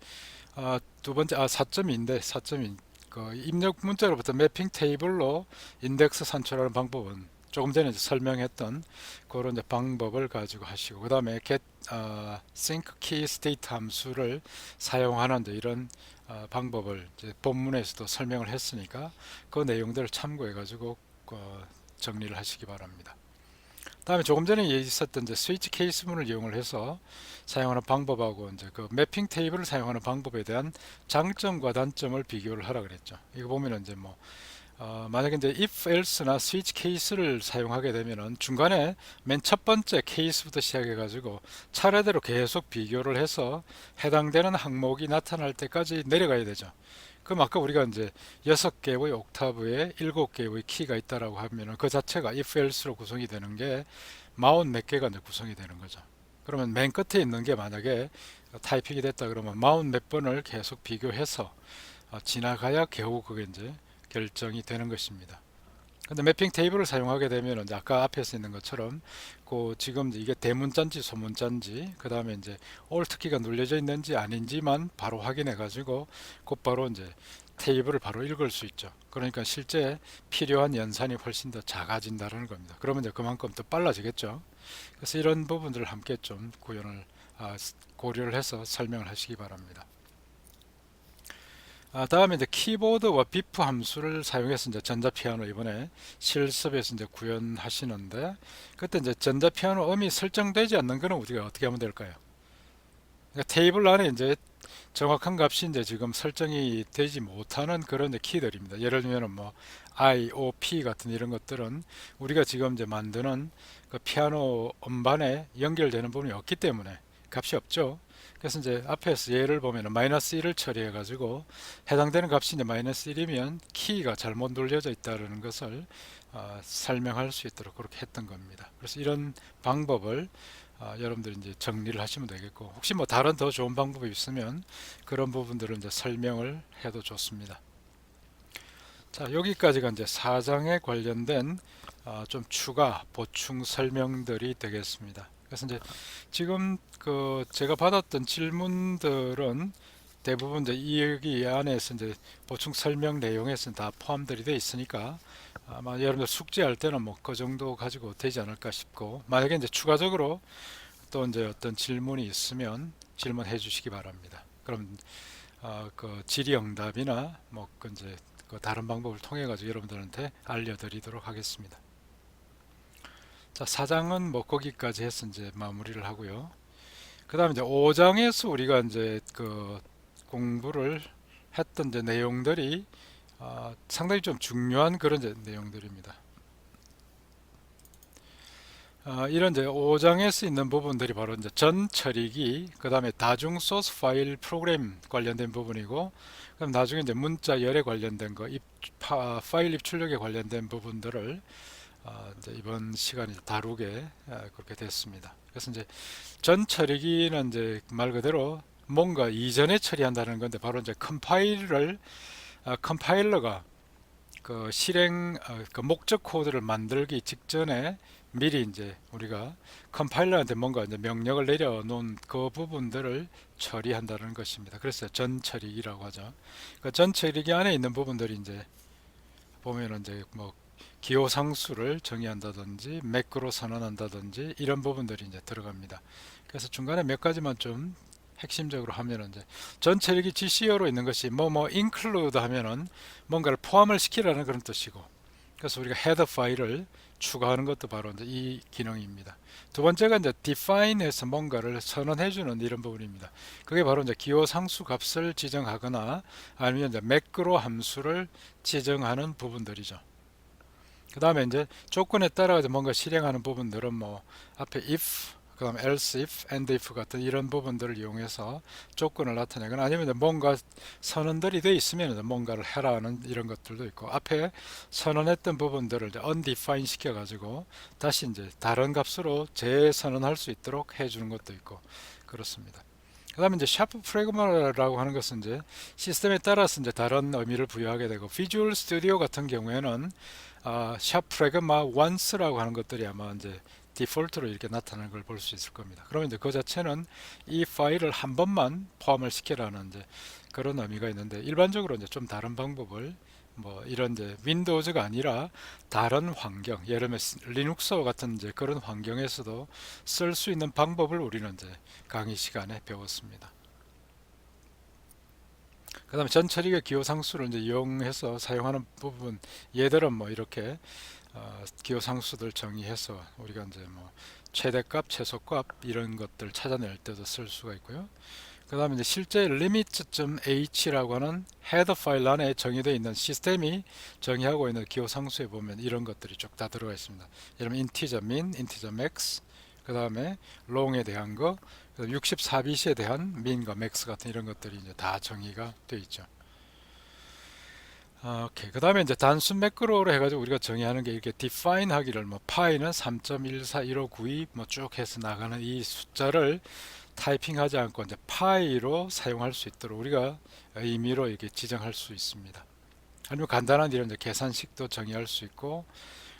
두 번째 4점인데 4점인 그 입력 문자로부터 매핑 테이블로 인덱스 산출하는 방법은 조금 전에 설명했던 그런 이제 방법을 가지고 하시고, 그 다음에 get sync key state 함수를 사용하는 이런 방법을 이제 본문에서도 설명을 했으니까 그 내용들을 참고해 가지고 정리를 하시기 바랍니다. 다음에 조금 전에 있었던 이제 스위치 케이스문을 이용을 해서 사용하는 방법하고 이제 그 매핑 테이블을 사용하는 방법에 대한 장점과 단점을 비교를 하라 그랬죠. 이거 보면은 이제 만약에 이제 if else나 스위치 케이스를 사용하게 되면은 중간에 맨 첫 번째 케이스부터 시작해 가지고 차례대로 계속 비교를 해서 해당되는 항목이 나타날 때까지 내려가야 되죠. 그럼 아까 우리가 이제 6개의 옥타브에 7개의 키가 있다라고 하면은 그 자체가 if else로 구성이 되는 게 40 몇 개가 이제 구성이 되는 거죠. 그러면 맨 끝에 있는 게 만약에 타이핑이 됐다 그러면 40 몇 번을 계속 비교해서 지나가야 겨우 그게 이제 결정이 되는 것입니다. 근데 매핑 테이블을 사용하게 되면 이제 아까 앞에서 있는 것처럼 그 지금 이게 대문자인지 소문자인지, 그 다음에 이제 Alt 키가 눌려져 있는지 아닌지만 바로 확인해 가지고 곧바로 이제 테이블을 바로 읽을 수 있죠. 그러니까 실제 필요한 연산이 훨씬 더 작아진다는 겁니다. 그러면 이제 그만큼 더 빨라지겠죠. 그래서 이런 부분들을 함께 좀 구현을 고려를 해서 설명을 하시기 바랍니다. 다음에 이제 키보드와 비프 함수를 사용해서 이제 전자피아노 이번에 실습에서 이제 구현하시는데, 그때 이제 전자피아노 음이 설정되지 않는 거는 우리가 어떻게 하면 될까요? 그러니까 테이블 안에 이제 정확한 값이 이제 지금 설정이 되지 못하는 그런 키들입니다. 예를 들면 I, O, P 같은 이런 것들은 우리가 지금 이제 만드는 그 피아노 음반에 연결되는 부분이 없기 때문에 값이 없죠. 그래서 이제 앞에서 예를 보면 마이너스 1을 처리해 가지고 해당되는 값이 이제 마이너스 1이면 키가 잘못 눌려져 있다는 것을 설명할 수 있도록 그렇게 했던 겁니다. 그래서 이런 방법을 여러분들이 이제 정리를 하시면 되겠고, 혹시 다른 더 좋은 방법이 있으면 그런 부분들은 이제 설명을 해도 좋습니다. 자, 여기까지가 이제 4장에 관련된 좀 추가 보충 설명들이 되겠습니다. 그래서 이제 지금 그 제가 받았던 질문들은 대부분 이제 여기 안에서 이제 보충 설명 내용에서 다 포함들이 되어 있으니까 아마 여러분들 숙제할 때는 그 정도 가지고 되지 않을까 싶고, 만약에 이제 추가적으로 또 이제 어떤 질문이 있으면 질문해 주시기 바랍니다. 그럼 그 질의응답이나 그 이제 그 다른 방법을 통해 가지고 여러분들한테 알려드리도록 하겠습니다. 자, 4장은 거기까지 해서 이제 마무리를 하고요. 그 다음에 이제 5장에서 우리가 이제 그 공부를 했던 이제 내용들이 상당히 좀 중요한 그런 이제 내용들입니다. 이런 이제 5장에서 있는 부분들이 바로 이제 전 처리기, 그 다음에 다중 소스 파일 프로그램 관련된 부분이고, 그럼 나중에 이제 문자 열에 관련된 거, 파일 입출력에 관련된 부분들을 이제 이번 시간에 다루게 그렇게 됐습니다. 그래서 이제 전 처리기는 이제 말 그대로 뭔가 이전에 처리한다는 건데, 바로 이제 컴파일러가 그 실행 그 목적 코드를 만들기 직전에 미리 이제 우리가 컴파일러한테 뭔가 이제 명령을 내려놓은 그 부분들을 처리한다는 것입니다. 그래서 전 처리기라고 하죠. 그 전 처리기 안에 있는 부분들이 이제 보면은 이제 뭐 기호 상수를 정의한다든지 매크로 선언한다든지 이런 부분들이 이제 들어갑니다. 그래서 중간에 몇 가지만 좀 핵심적으로 하면은 이제 전 처리기 GCO로 있는 것이 뭐뭐 include 하면은 뭔가를 포함을 시키라는 그런 뜻이고, 그래서 우리가 헤더 파일을 추가하는 것도 바로 이제 이 기능입니다. 두 번째가 이제 define해서 뭔가를 선언해주는 이런 부분입니다. 그게 바로 이제 기호 상수 값을 지정하거나 아니면 이제 매크로 함수를 지정하는 부분들이죠. 그 다음에 이제 조건에 따라 뭔가 실행하는 부분들은 뭐 앞에 if, 그 다음에 else if, and if 같은 이런 부분들을 이용해서 조건을 나타내거나 아니면 뭔가 선언들이 되어 있으면 뭔가를 해라는 이런 것들도 있고, 앞에 선언했던 부분들을 이제 undefine 시켜 가지고 다시 이제 다른 값으로 재선언할 수 있도록 해주는 것도 있고 그렇습니다. 그 다음에 이제 샤프 프래그마라고 하는 것은 이제 시스템에 따라서 이제 다른 의미를 부여하게 되고, 비주얼 스튜디오 같은 경우에는 샵 프래그마 once라고 하는 것들이 아마 이제 디폴트로 이렇게 나타나는 걸 볼 수 있을 겁니다. 그러면 이제 그 자체는 이 파일을 한 번만 포함을 시키라는 이제 그런 의미가 있는데, 일반적으로 이제 좀 다른 방법을 뭐 이런 이제 윈도우즈가 아니라 다른 환경, 예를 들면 리눅스와 같은 이제 그런 환경에서도 쓸 수 있는 방법을 우리는 이제 강의 시간에 배웠습니다. 그 다음에 전 처리의 기호 상수를 이제 이용해서 사용하는 부분, 예들은 뭐 이렇게 기호 상수들 정의해서 우리가 이제 뭐 최대값, 최소값 이런 것들 찾아낼 때도 쓸 수가 있고요. 그 다음에 이제 실제 limit.h라고 하는 헤더 파일 안에 정의되어 있는 시스템이 정의하고 있는 기호 상수에 보면 이런 것들이 쭉 다 들어가 있습니다. 예를 들면 integer min, integer max, 그 다음에 long에 대한 거, 64bit에 대한 min과 max 같은 이런 것들이 이제 다 정의가 되어 있죠. 오케이. 그 다음에 이제 단순 매크로로 해가지고 우리가 정의하는 게 이렇게 define 하기를 뭐 파이는 3.141592 뭐 쭉 해서 나가는 이 숫자를 타이핑하지 않고 이제 파이로 사용할 수 있도록 우리가 의미로 이렇게 지정할 수 있습니다. 아니면 간단한 이런 이제 계산식도 정의할 수 있고,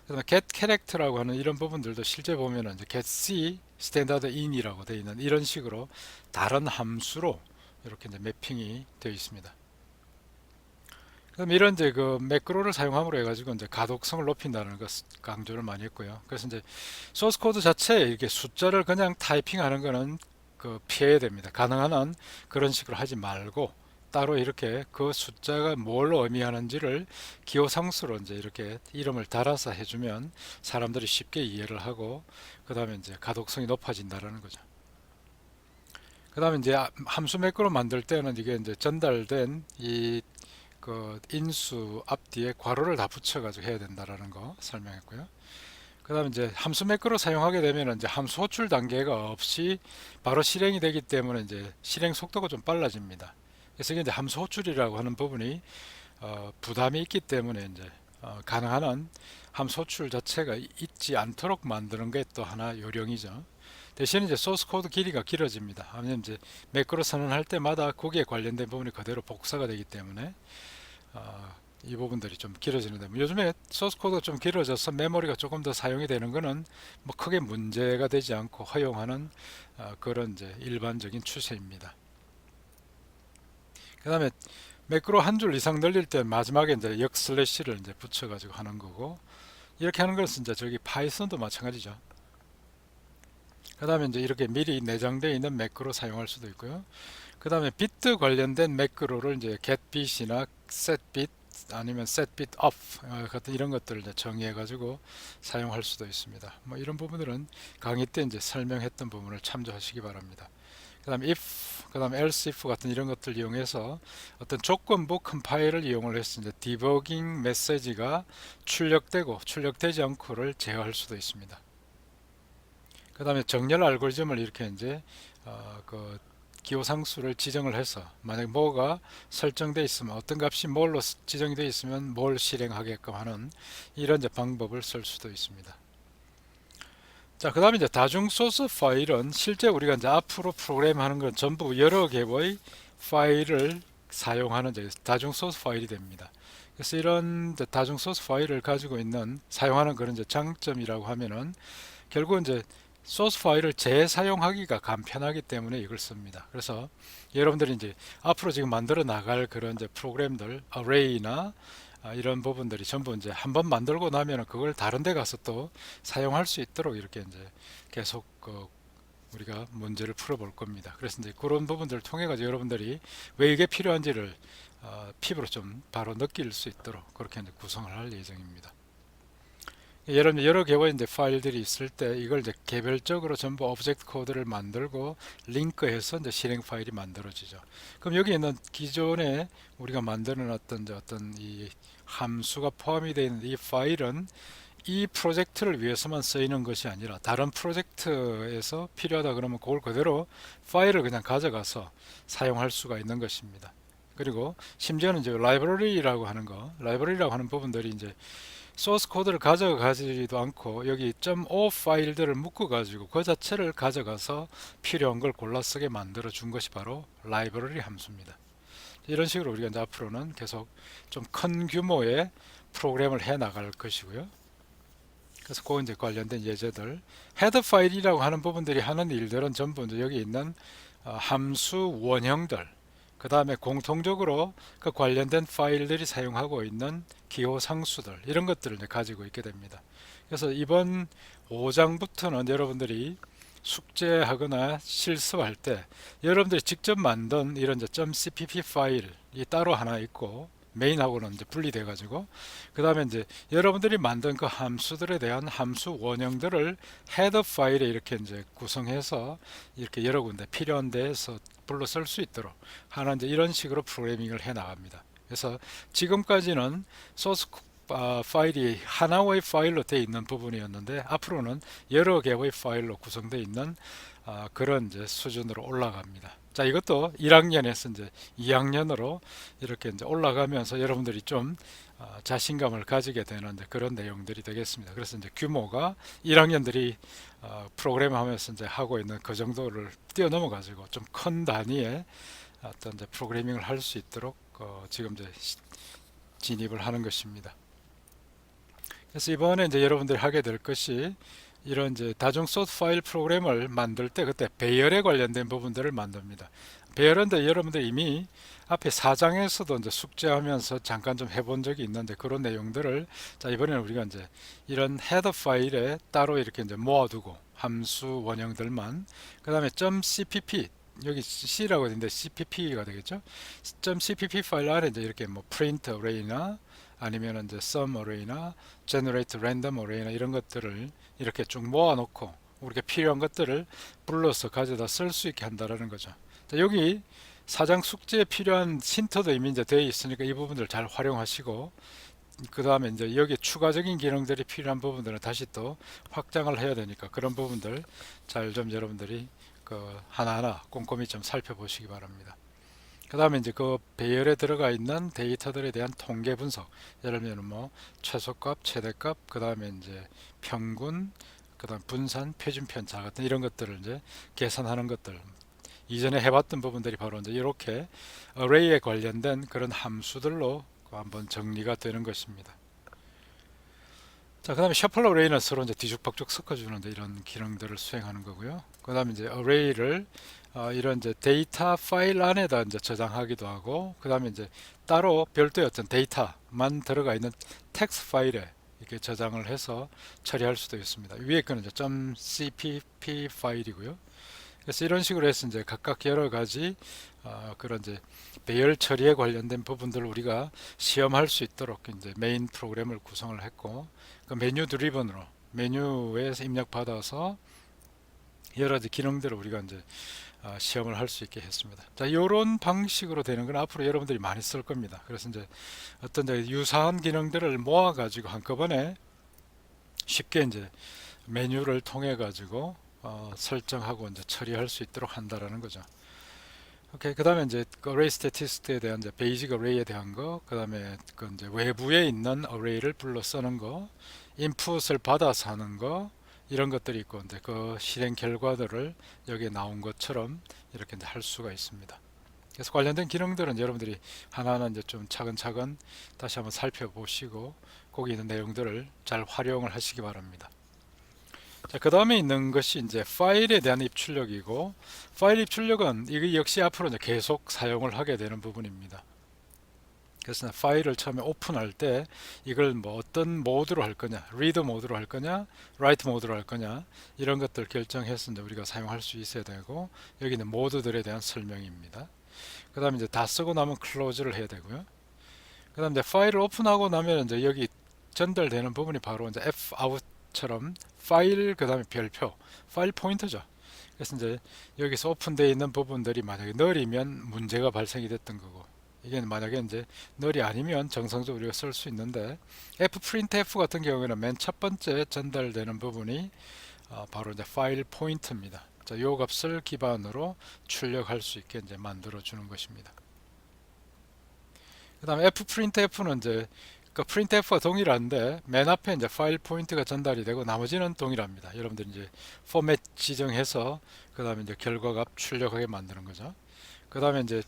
그다음에 get character라고 하는 이런 부분들도 실제 보면은 이제 get c standard in이라고 되어 있는 이런 식으로 다른 함수로 이렇게 이제 매핑이 되어 있습니다. 그럼 이런 이제 그 매크로를 사용함으로 해가지고 이제 가독성을 높인다는 것 강조를 많이 했고요. 그래서 이제 소스 코드 자체에 이렇게 숫자를 그냥 타이핑하는 거는 그 피해야 됩니다. 가능한 한 그런 식으로 하지 말고 따로 이렇게 그 숫자가 뭘 의미하는지를 기호 상수로 이제 이렇게 이름을 달아서 해주면 사람들이 쉽게 이해를 하고 그 다음에 이제 가독성이 높아진다라는 거죠. 그 다음에 이제 함수 매크로 만들 때는 이게 이제 전달된 이 그 인수 앞뒤에 괄호를 다 붙여가지고 해야 된다라는 거 설명했고요. 그 다음에 이제 함수 매크로 사용하게 되면 이제 함수 호출 단계가 없이 바로 실행이 되기 때문에 이제 실행 속도가 좀 빨라집니다. 그래서 이게 이제 함수 호출이라고 하는 부분이 부담이 있기 때문에 이제 가능한 한 함수 호출 자체가 있지 않도록 만드는 게 또 하나 요령이죠. 대신 이제 소스 코드 길이가 길어집니다. 왜냐면 이제 매크로 선언할 때마다 거기에 관련된 부분이 그대로 복사가 되기 때문에 이 부분들이 좀 길어지는데, 요즘에 소스 코드가 좀 길어져서 메모리가 조금 더 사용이 되는 것은 뭐 크게 문제가 되지 않고 허용하는 그런 이제 일반적인 추세입니다. 그 다음에 매크로 한 줄 이상 늘릴 때 마지막에 이제 역 슬래시를 이제 붙여가지고 하는 거고, 이렇게 하는 것은 이제 저기 파이썬도 마찬가지죠. 그 다음에 이제 이렇게 미리 내장되어 있는 매크로 사용할 수도 있고요. 그 다음에 비트 관련된 매크로를 이제 getBit이나 setBit 아니면 setBit up 같은 이런 것들을 이제 정의해 가지고 사용할 수도 있습니다. 뭐 이런 부분들은 강의 때 이제 설명했던 부분을 참조하시기 바랍니다. 그 다음에 if, 그 다음에 else if 같은 이런 것들을 이용해서 어떤 조건부 컴파일을 이용을 해서 이제 디버깅 메시지가 출력되고 출력되지 않고를 제어할 수도 있습니다. 그 다음에 정렬 알고리즘을 이렇게 이제 그 기호 상수를 지정을 해서 만약 뭐가 설정되어 있으면 어떤 값이 뭘로 지정이 되어 있으면 뭘 실행하게끔 하는 이런 이제 방법을 쓸 수도 있습니다. 자, 그 다음에 이제 다중 소스 파일은 실제 우리가 이제 앞으로 프로그램하는 건 전부 여러 개의 파일을 사용하는 이제 다중 소스 파일이 됩니다. 그래서 이런 이제 다중 소스 파일을 가지고 있는 사용하는 그런 이제 장점이라고 하면은 결국은 이제 소스 파일을 재사용하기가 간편하기 때문에 이걸 씁니다. 그래서 여러분들이 이제 앞으로 지금 만들어 나갈 그런 이제 프로그램들, 어레이나 이런 부분들이 전부 이제 한번 만들고 나면은 그걸 다른 데 가서 또 사용할 수 있도록 이렇게 이제 계속 우리가 문제를 풀어볼 겁니다. 그래서 이제 그런 부분들을 통해 가지고 여러분들이 왜 이게 필요한지를 피부로 좀 바로 느낄 수 있도록 그렇게 이제 구성을 할 예정입니다. 여러 개의 이제 파일들이 있을 때 이걸 이제 개별적으로 전부 오브젝트 코드를 만들고 링크해서 이제 실행 파일이 만들어지죠. 그럼 여기 있는 기존에 우리가 만들어 놨던 이제 어떤 이 함수가 포함이 되어 있는 이 파일은 이 프로젝트를 위해서만 쓰이는 것이 아니라 다른 프로젝트에서 필요하다 그러면 그걸 그대로 파일을 그냥 가져가서 사용할 수가 있는 것입니다. 그리고 심지어는 이제 라이브러리라고 하는 부분들이 이제 소스 코드를 가져가지도 않고 여기 .o 파일들을 묶어 가지고 그 자체를 가져가서 필요한 걸 골라 쓰게 만들어 준 것이 바로 라이브러리 함수입니다. 이런 식으로 우리가 이제 앞으로는 계속 좀 큰 규모의 프로그램을 해 나갈 것이고요. 그래서 그 이제 관련된 예제들, 헤더 파일이라고 하는 부분들이 하는 일들은 전부 이제 여기 있는 함수 원형들, 그 다음에 공통적으로 그 관련된 파일들이 사용하고 있는 기호 상수들, 이런 것들을 이제 가지고 있게 됩니다. 그래서 이번 5장부터는 여러분들이 숙제하거나 실습할 때 여러분들이 직접 만든 이런 이제 .cpp 파일이 따로 하나 있고 메인하고는 이제 분리돼 가지고 그 다음에 이제 여러분들이 만든 그 함수들에 대한 함수 원형들을 헤더 파일에 이렇게 이제 구성해서 이렇게 여러 군데 필요한 데에서 불러 쓸 수 있도록 하는 이제 이런 식으로 프로그래밍을 해 나갑니다. 그래서 지금까지는 소스 파일이 하나의 파일로 되어 있는 부분이었는데 앞으로는 여러 개의 파일로 구성되어 있는 그런 이제 수준으로 올라갑니다. 자, 이것도 1학년에서 이제 2학년으로 이렇게 이제 올라가면서 여러분들이 좀 자신감을 가지게 되는 그런 내용들이 되겠습니다. 그래서 이제 규모가 1학년들이 프로그램 하면서 이제 하고 있는 그 정도를 뛰어넘어 가지고 좀 큰 단위의 어떤 이제 프로그래밍을 할 수 있도록 지금 이제 진입을 하는 것입니다. 그래서 이번에 이제 여러분들이 하게 될 것이 이런 이제 다중 소스 파일 프로그램을 만들 때 그때 배열에 관련된 부분들을 만듭니다. 배열인데 여러분들 이미 앞에 4장에서도 이제 숙제하면서 잠깐 좀 해본 적이 있는데 그런 내용들을 자 이번에는 우리가 이제 이런 헤더 파일에 따로 이렇게 이제 모아두고 함수 원형들만 그 다음에 .cpp 여기 C라고 되는데 CPP가 되겠죠. .cpp 파일 안에 이제 이렇게 뭐 print array나 아니면 이제 sum array나 generate random array나 이런 것들을 이렇게 쭉 모아놓고 우리가 필요한 것들을 불러서 가져다 쓸 수 있게 한다라는 거죠. 자, 여기 사장 숙제에 필요한 힌트도 이미 이제 되어 있으니까 이 부분들 잘 활용하시고 그 다음에 이제 여기 추가적인 기능들이 필요한 부분들은 다시 또 확장을 해야 되니까 그런 부분들 잘 좀 여러분들이 그 하나하나 꼼꼼히 좀 살펴보시기 바랍니다. 그 다음에 이제 그 배열에 들어가 있는 데이터들에 대한 통계 분석, 예를 들면 뭐 최소값, 최대값, 그 다음에 이제 평균, 그 다음 분산, 표준 편차 같은 이런 것들을 이제 계산하는 것들, 이전에 해봤던 부분들이 바로 이제 이렇게 어레이에 관련된 그런 함수들로 한번 정리가 되는 것입니다. 자, 그 다음에 셔플 어레이는 서로 이제 뒤죽박죽 섞어주는 이런 기능들을 수행하는 거고요. 그 다음에 이제 어레이를 이런 이제 데이터 파일 안에다 이제 저장하기도 하고, 그 다음에 이제 따로 별도의 어떤 데이터만 들어가 있는 텍스트 파일에 이렇게 저장을 해서 처리할 수도 있습니다. 위에 거는 이제 .cpp 파일이고요. 그래서 이런 식으로 해서 이제 각각 여러 가지 그런 이제 배열 처리에 관련된 부분들을 우리가 시험할 수 있도록 이제 메인 프로그램을 구성을 했고 그 메뉴 드리븐으로 메뉴에서 입력 받아서 여러 가지 기능들을 우리가 이제 시험을 할 수 있게 했습니다. 자, 이런 방식으로 되는 건 앞으로 여러분들이 많이 쓸 겁니다. 그래서 이제 어떤 이제 유사한 기능들을 모아 가지고 한꺼번에 쉽게 이제 메뉴를 통해 가지고 설정하고 이제 처리할 수 있도록 한다라는 거죠. 오케이. 그다음에 이제 array statistic에 대한 이제 basic array에 대한 거, 그다음에 그 이제 외부에 있는 array를 불러 쓰는 거, 인풋을 받아서 하는 거, 이런 것들이 있고 이제 그 실행 결과들을 여기에 나온 것처럼 이렇게 이제 할 수가 있습니다. 그래서 관련된 기능들은 여러분들이 하나하나 이제 좀 차근차근 다시 한번 살펴보시고 거기 있는 내용들을 잘 활용을 하시기 바랍니다. 자, 그 다음에 있는 것이 이제 파일에 대한 입출력이고, 파일 입출력은 이거 역시 앞으로 이제 계속 사용을 하게 되는 부분입니다. 그래서 파일을 처음에 오픈할 때 이걸 뭐 어떤 모드로 할 거냐, 리드 모드로 할 거냐, 라이트 모드로 할 거냐, 이런 것들 결정해서 이제 우리가 사용할 수 있어야 되고, 여기는 모드들에 대한 설명입니다. 그 다음에 이제 다 쓰고 나면 클로즈를 해야 되고요. 그 다음에 이제 파일을 오픈하고 나면 이제 여기 전달되는 부분이 바로 이제 fout처럼 파일, 그 다음에 별표, 파일 포인터죠. 그래서 이제 여기서 오픈되어 있는 부분들이 만약에 널이면 문제가 발생이 됐던 거고, 이게 만약에 이제 널이 아니면 정상적으로 우리가 쓸 수 있는데, fprintf 같은 경우에는 맨 첫 번째 전달되는 부분이 바로 이제 파일 포인터입니다. 자, 요 값을 기반으로 출력할 수 있게 이제 만들어 주는 것입니다. 그 다음에 fprintf는 이제 그 printf와 동일한데 맨 앞에 이제 파일 포인트가 전달이 되고 나머지는 동일합니다. 여러분들 이제 포맷 지정해서 그 다음에 이제 결과값 출력하게 만드는 거죠. 그 다음에 이제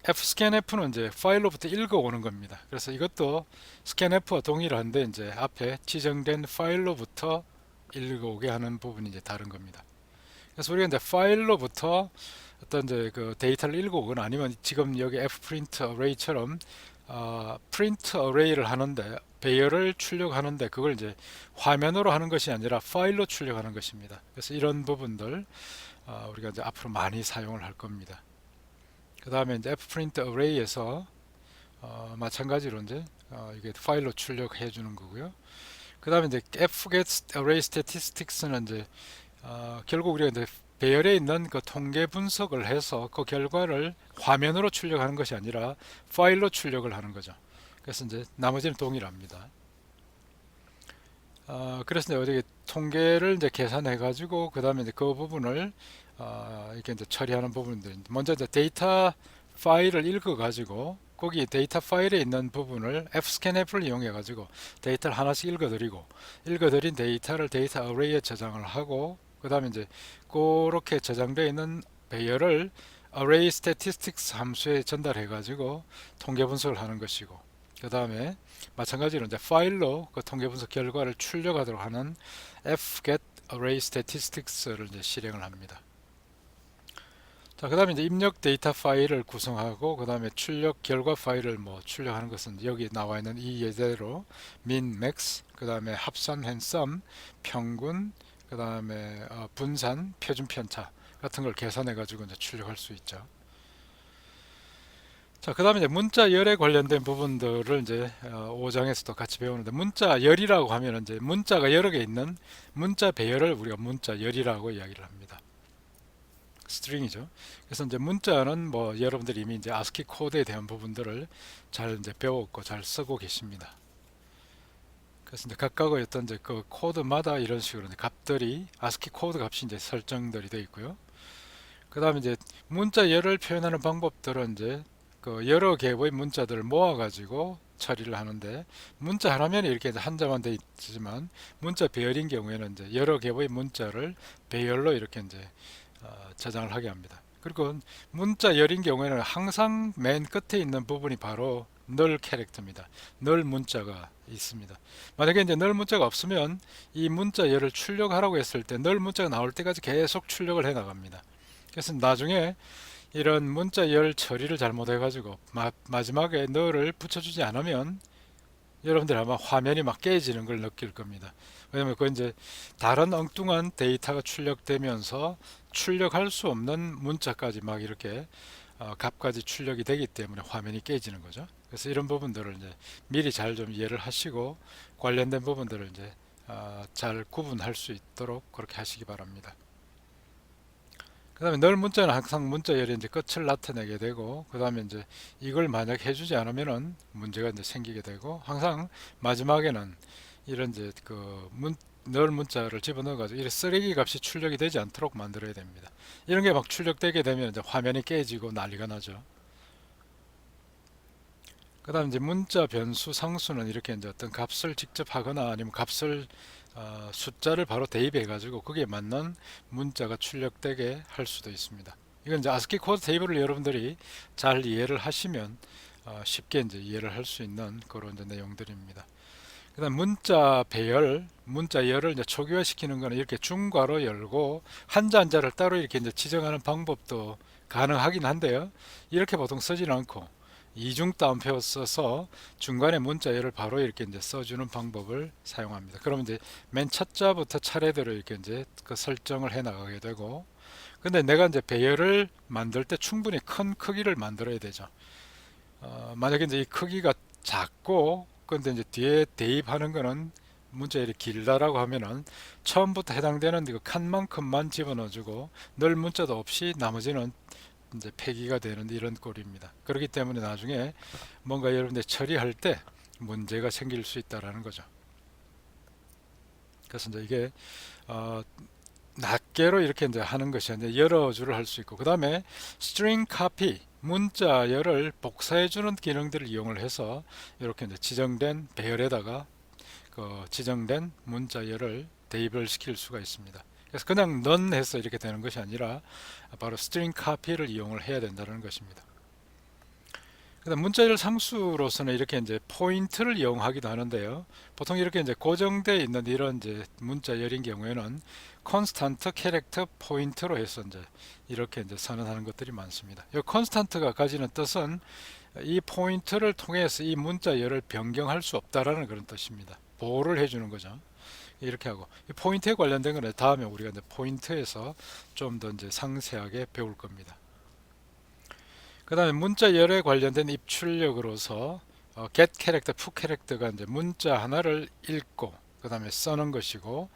fscanf는 이제 파일로부터 읽어오는 겁니다. 그래서 이것도 scanf와 동일한데 이제 앞에 지정된 파일로부터 읽어오게 하는 부분이 이제 다른 겁니다. 그래서 우리가 이제 파일로부터 어떤 이제 그 데이터를 읽어오거나 아니면 지금 여기 fprint array처럼 프린트 어레이를 하는데 배열을 출력하는데 그걸 이제 화면으로 하는 것이 아니라 파일로 출력하는 것입니다. 그래서 이런 부분들 우리가 이제 앞으로 많이 사용을 할 겁니다. 그 다음에 이제 fprint array에서 마찬가지로 이제 이게 파일로 출력해 주는 거고요. 그 다음에 이제 fget array statistics는 이제 결국 우리가 이제 배열에 있는 그 통계 분석을 해서 그 결과를 화면으로 출력하는 것이 아니라 파일로 출력을 하는 거죠. 그래서 이제 나머지는 동일합니다. 그래서 이제 어디 통계를 이제 계산해 가지고 그 다음에 이제 그 부분을 이렇게 이제 처리하는 부분들, 먼저 이제 데이터 파일을 읽어 가지고 거기 데이터 파일에 있는 부분을 fscanf를 이용해 가지고 데이터를 하나씩 읽어드린 데이터를 데이터 어레이에 저장을 하고 그 다음에 이제 그렇게 저장되어 있는 배열을 array statistics 함수에 전달해 가지고 통계 분석을 하는 것이고, 그 다음에 마찬가지로 이제 파일로 그 통계 분석 결과를 출력하도록 하는 fget array statistics를 이제 실행을 합니다. 자, 그 다음에 이제 입력 데이터 파일을 구성하고 그 다음에 출력 결과 파일을 뭐 출력하는 것은 여기 나와 있는 이 예제로 min, max, 그 다음에 합산, hand, sum, 평균, 그 다음에 분산, 표준 편차 같은 걸 계산해 가지고 이제 출력할 수 있죠. 자, 그 다음에 이제 문자열에 관련된 부분들을 이제 5장에서도 같이 배우는데, 문자열이라고 하면 이제 문자가 여러 개 있는 문자 배열을 우리가 문자열이라고 이야기를 합니다. 스트링이죠. 그래서 이제 문자는 뭐 여러분들이 이미 이제 ASCII 코드에 대한 부분들을 잘 이제 배웠고 잘 쓰고 계십니다. 그래서 이제 각각의 어떤 이제 그 코드마다 이런 식으로 이제 값들이 ASCII 코드 값이 이제 설정들이 되어 있고요. 그 다음에 이제 문자열을 표현하는 방법들은 이제 그 여러 개의 문자들을 모아가지고 처리를 하는데, 문자 하나면 이렇게 이제 한자만 되어 있지만 문자 배열인 경우에는 이제 여러 개의 문자를 배열로 이렇게 이제 저장을 하게 합니다. 그리고 문자열인 경우에는 항상 맨 끝에 있는 부분이 바로 널 캐릭터입니다. 널 문자가 있습니다. 만약에 이제 널 문자가 없으면 이 문자열을 출력하라고 했을 때 널 문자가 나올 때까지 계속 출력을 해 나갑니다. 그래서 나중에 이런 문자열 처리를 잘못해 가지고 마지막에 널을 붙여주지 않으면 여러분들 아마 화면이 막 깨지는 걸 느낄 겁니다. 왜냐면 그건 이제 다른 엉뚱한 데이터가 출력되면서 출력할 수 없는 문자까지 막 이렇게 값까지 출력이 되기 때문에 화면이 깨지는 거죠. 그래서 이런 부분들을 이제 미리 잘 좀 이해를 하시고 관련된 부분들을 이제 잘 구분할 수 있도록 그렇게 하시기 바랍니다. 그 다음에 널 문자는 항상 문자열이 이제 끝을 나타내게 되고, 그 다음에 이제 이걸 만약 해주지 않으면은 문제가 이제 생기게 되고, 항상 마지막에는 이런 이제 널 문자를 집어넣어 가지고 이 쓰레기 값이 출력이 되지 않도록 만들어야 됩니다. 이런 게 막 출력되게 되면 이제 화면이 깨지고 난리가 나죠. 그 다음 이제 문자 변수 상수는 이렇게 이제 어떤 값을 직접 하거나 아니면 값을 숫자를 바로 대입해 가지고 거기에 맞는 문자가 출력되게 할 수도 있습니다. 이건 이제 아스키 코드 테이블을 여러분들이 잘 이해를 하시면 쉽게 이제 이해를 할 수 있는 그런 이제 내용들입니다. 그다음 문자 배열, 문자열을 이제 초기화시키는 거는 이렇게 중괄호 열고 한자 한자를 따로 이렇게 이제 지정하는 방법도 가능하긴 한데요. 이렇게 보통 쓰지는 않고 이중 따옴표 써서 중간에 문자열을 바로 이렇게 이제 써주는 방법을 사용합니다. 그러면 이제 맨 첫 자부터 차례대로 이렇게 이제 그 설정을 해 나가게 되고, 근데 내가 이제 배열을 만들 때 충분히 큰 크기를 만들어야 되죠. 만약에 이제 이 크기가 작고 근데 이제 뒤에 대입하는 거는 문자열이 길다라고 하면은 처음부터 해당되는 그 칸만큼만 집어넣어주고 늘 문자도 없이 나머지는 이제 폐기가 되는 이런 꼴입니다. 그렇기 때문에 나중에 뭔가 여러분들 처리할 때 문제가 생길 수 있다라는 거죠. 그래서 이제 이게 어, 낱개로 이렇게 이제 하는 것이 이제 여러 줄을 할 수 있고, 그 다음에 string copy 문자열을 복사해 주는 기능들을 이용을 해서 이렇게 이제 지정된 배열에다가 그 지정된 문자열을 대입을 시킬 수가 있습니다. 그래서 그냥 넌 해서 이렇게 되는 것이 아니라 바로 string copy를 이용을 해야 된다는 것입니다. 그다음 문자열 상수로서는 이렇게 이제 포인트를 이용하기도 하는데요. 보통 이렇게 이제 고정되어 있는 이런 이제 문자열인 경우에는 컨스탄트 캐릭터 포인트로 해서 이제 이렇게 이제 선언하는 것들이 많습니다. 이 컨스탄트가 가지는 뜻은 이 포인트를 통해서 이 문자열을 변경할 수 없다라는 그런 뜻입니다. 보호를 해주는 거죠. 이렇게 하고 이 포인트에 관련된 거는 다음에 우리가 이제 포인트에서 좀 더 이제 상세하게 배울 겁니다. 그 다음에 문자열에 관련된 입출력으로서 get 캐릭터, put 캐릭터가 이제 문자 하나를 읽고 그 다음에 써는 것이고,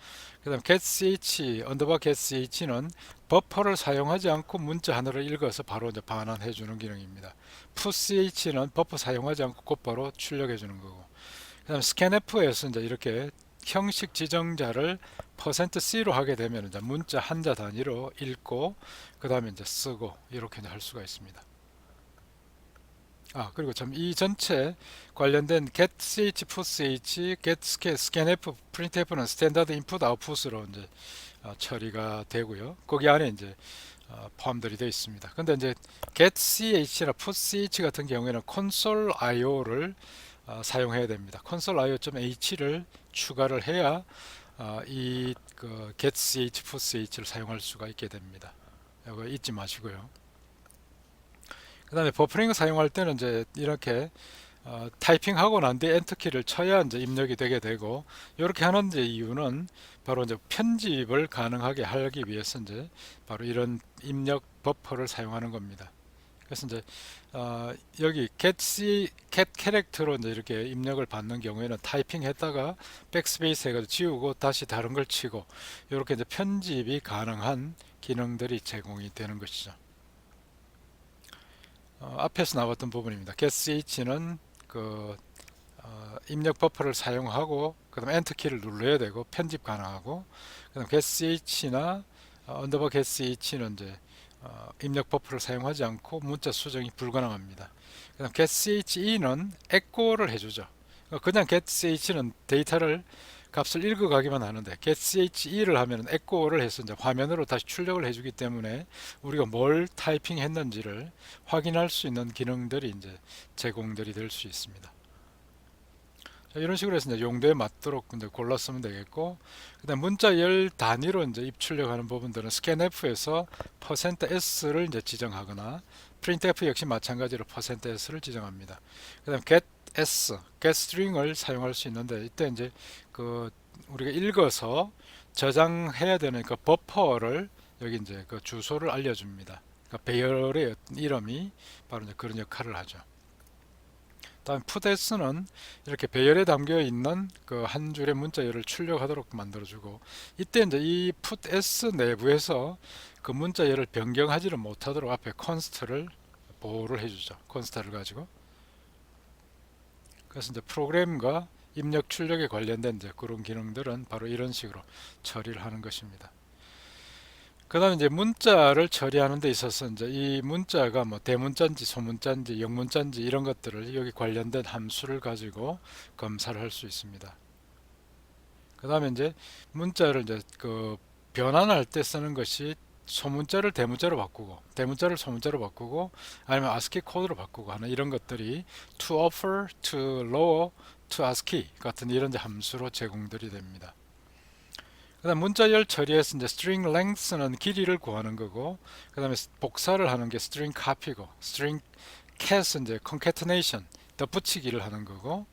그 다음에 get ch, 언더바 get ch는 버퍼를 사용하지 않고 문자 하나를 읽어서 바로 이제 반환해 주는 기능입니다. put ch는 버퍼 사용하지 않고 곧바로 출력해 주는 거고, 그 다음에 scanf에서 이제 이렇게 형식 지정자를 %C로 하게 되면 이제 문자 한자 단위로 읽고 그 다음에 이제 쓰고 이렇게 이제 할 수가 있습니다. 그리고 참 이 전체 관련된 getch, putch, scanf, printf는 스탠다드 인풋 아웃풋으로 이제 처리가 되고요. 거기 안에 이제 포함들이 되어 있습니다. 근데 이제 getch나 putch 같은 경우에는 console IO를 사용해야 됩니다. console IO.h를 추가를 해야 이 getch, putch를 사용할 수가 있게 됩니다. 이거 잊지 마시고요. 그 다음에 버퍼링을 사용할 때는 이제 이렇게 타이핑하고 난 뒤에 엔터키를 쳐야 이제 입력이 되게 되고, 이렇게 하는 이제 이유는 바로 이제 편집을 가능하게 하기 위해서 이제 바로 이런 입력 버퍼를 사용하는 겁니다. 그래서 이제 여기 get 캐릭터로 이제 이렇게 입력을 받는 경우에는 타이핑 했다가 백스페이스 해가지고 지우고 다시 다른 걸 치고 이렇게 이제 편집이 가능한 기능들이 제공이 되는 것이죠. 앞에서 나왔던 부분입니다. getch는 그 입력 버퍼를 사용하고 그다음 엔터 키를 눌러야 되고 편집 가능하고, 그다음 getch나 언더바 getch는 이제 입력 버퍼를 사용하지 않고 문자 수정이 불가능합니다. 그다음 getch는 echo를 해주죠. 그냥 getch는 데이터를 값을 읽어가기만 하는데 getch를 하면 echo를 해서 이제 화면으로 다시 출력을 해주기 때문에 우리가 뭘 타이핑했는지를 확인할 수 있는 기능들이 이제 제공들이 될 수 있습니다. 자, 이런 식으로 해서 이제 용도에 맞도록 이제 골라 쓰면 되겠고, 그다음 문자열 단위로 이제 입출력하는 부분들은 scanf에서 %s를 이제 지정하거나 printf 역시 마찬가지로 %s를 지정합니다. 그다음 getstring을 사용할 수 있는데 이때 이제 그 우리가 읽어서 저장해야 되는 그 버퍼를 여기 이제 그 주소를 알려줍니다. 그러니까 배열의 이름이 바로 이제 그런 역할을 하죠. 다음 putS는 이렇게 배열에 담겨 있는 그 한 줄의 문자열을 출력하도록 만들어주고, 이때 이제 이 putS 내부에서 그 문자열을 변경하지를 못하도록 앞에 const를 보호를 해주죠. const를 가지고. 그래서 이제 프로그램과 입력 출력에 관련된 이제 그런 기능들은 바로 이런 식으로 처리를 하는 것입니다. 그 다음에 이제 문자를 처리하는 데 있어서 이제 이 문자가 뭐 대문자인지 소문자인지 영문자인지 이런 것들을 여기 관련된 함수를 가지고 검사를 할 수 있습니다. 그 다음에 이제 문자를 이제 그 변환할 때 쓰는 것이 소문자를 대문자로 바꾸고 대문자를 소문자로 바꾸고 아니면 ASCII 코드로 바꾸고 하는 이런 것들이 to upper, to lower, to ASCII 같은 이런 함수로 제공들이 됩니다. 그다음 문자열 처리에서 이제 string length는 길이를 구하는 거고, 그다음에 복사를 하는 게 string copy고, string cat은 이제 concatenation 덧붙이기를 하는 거고,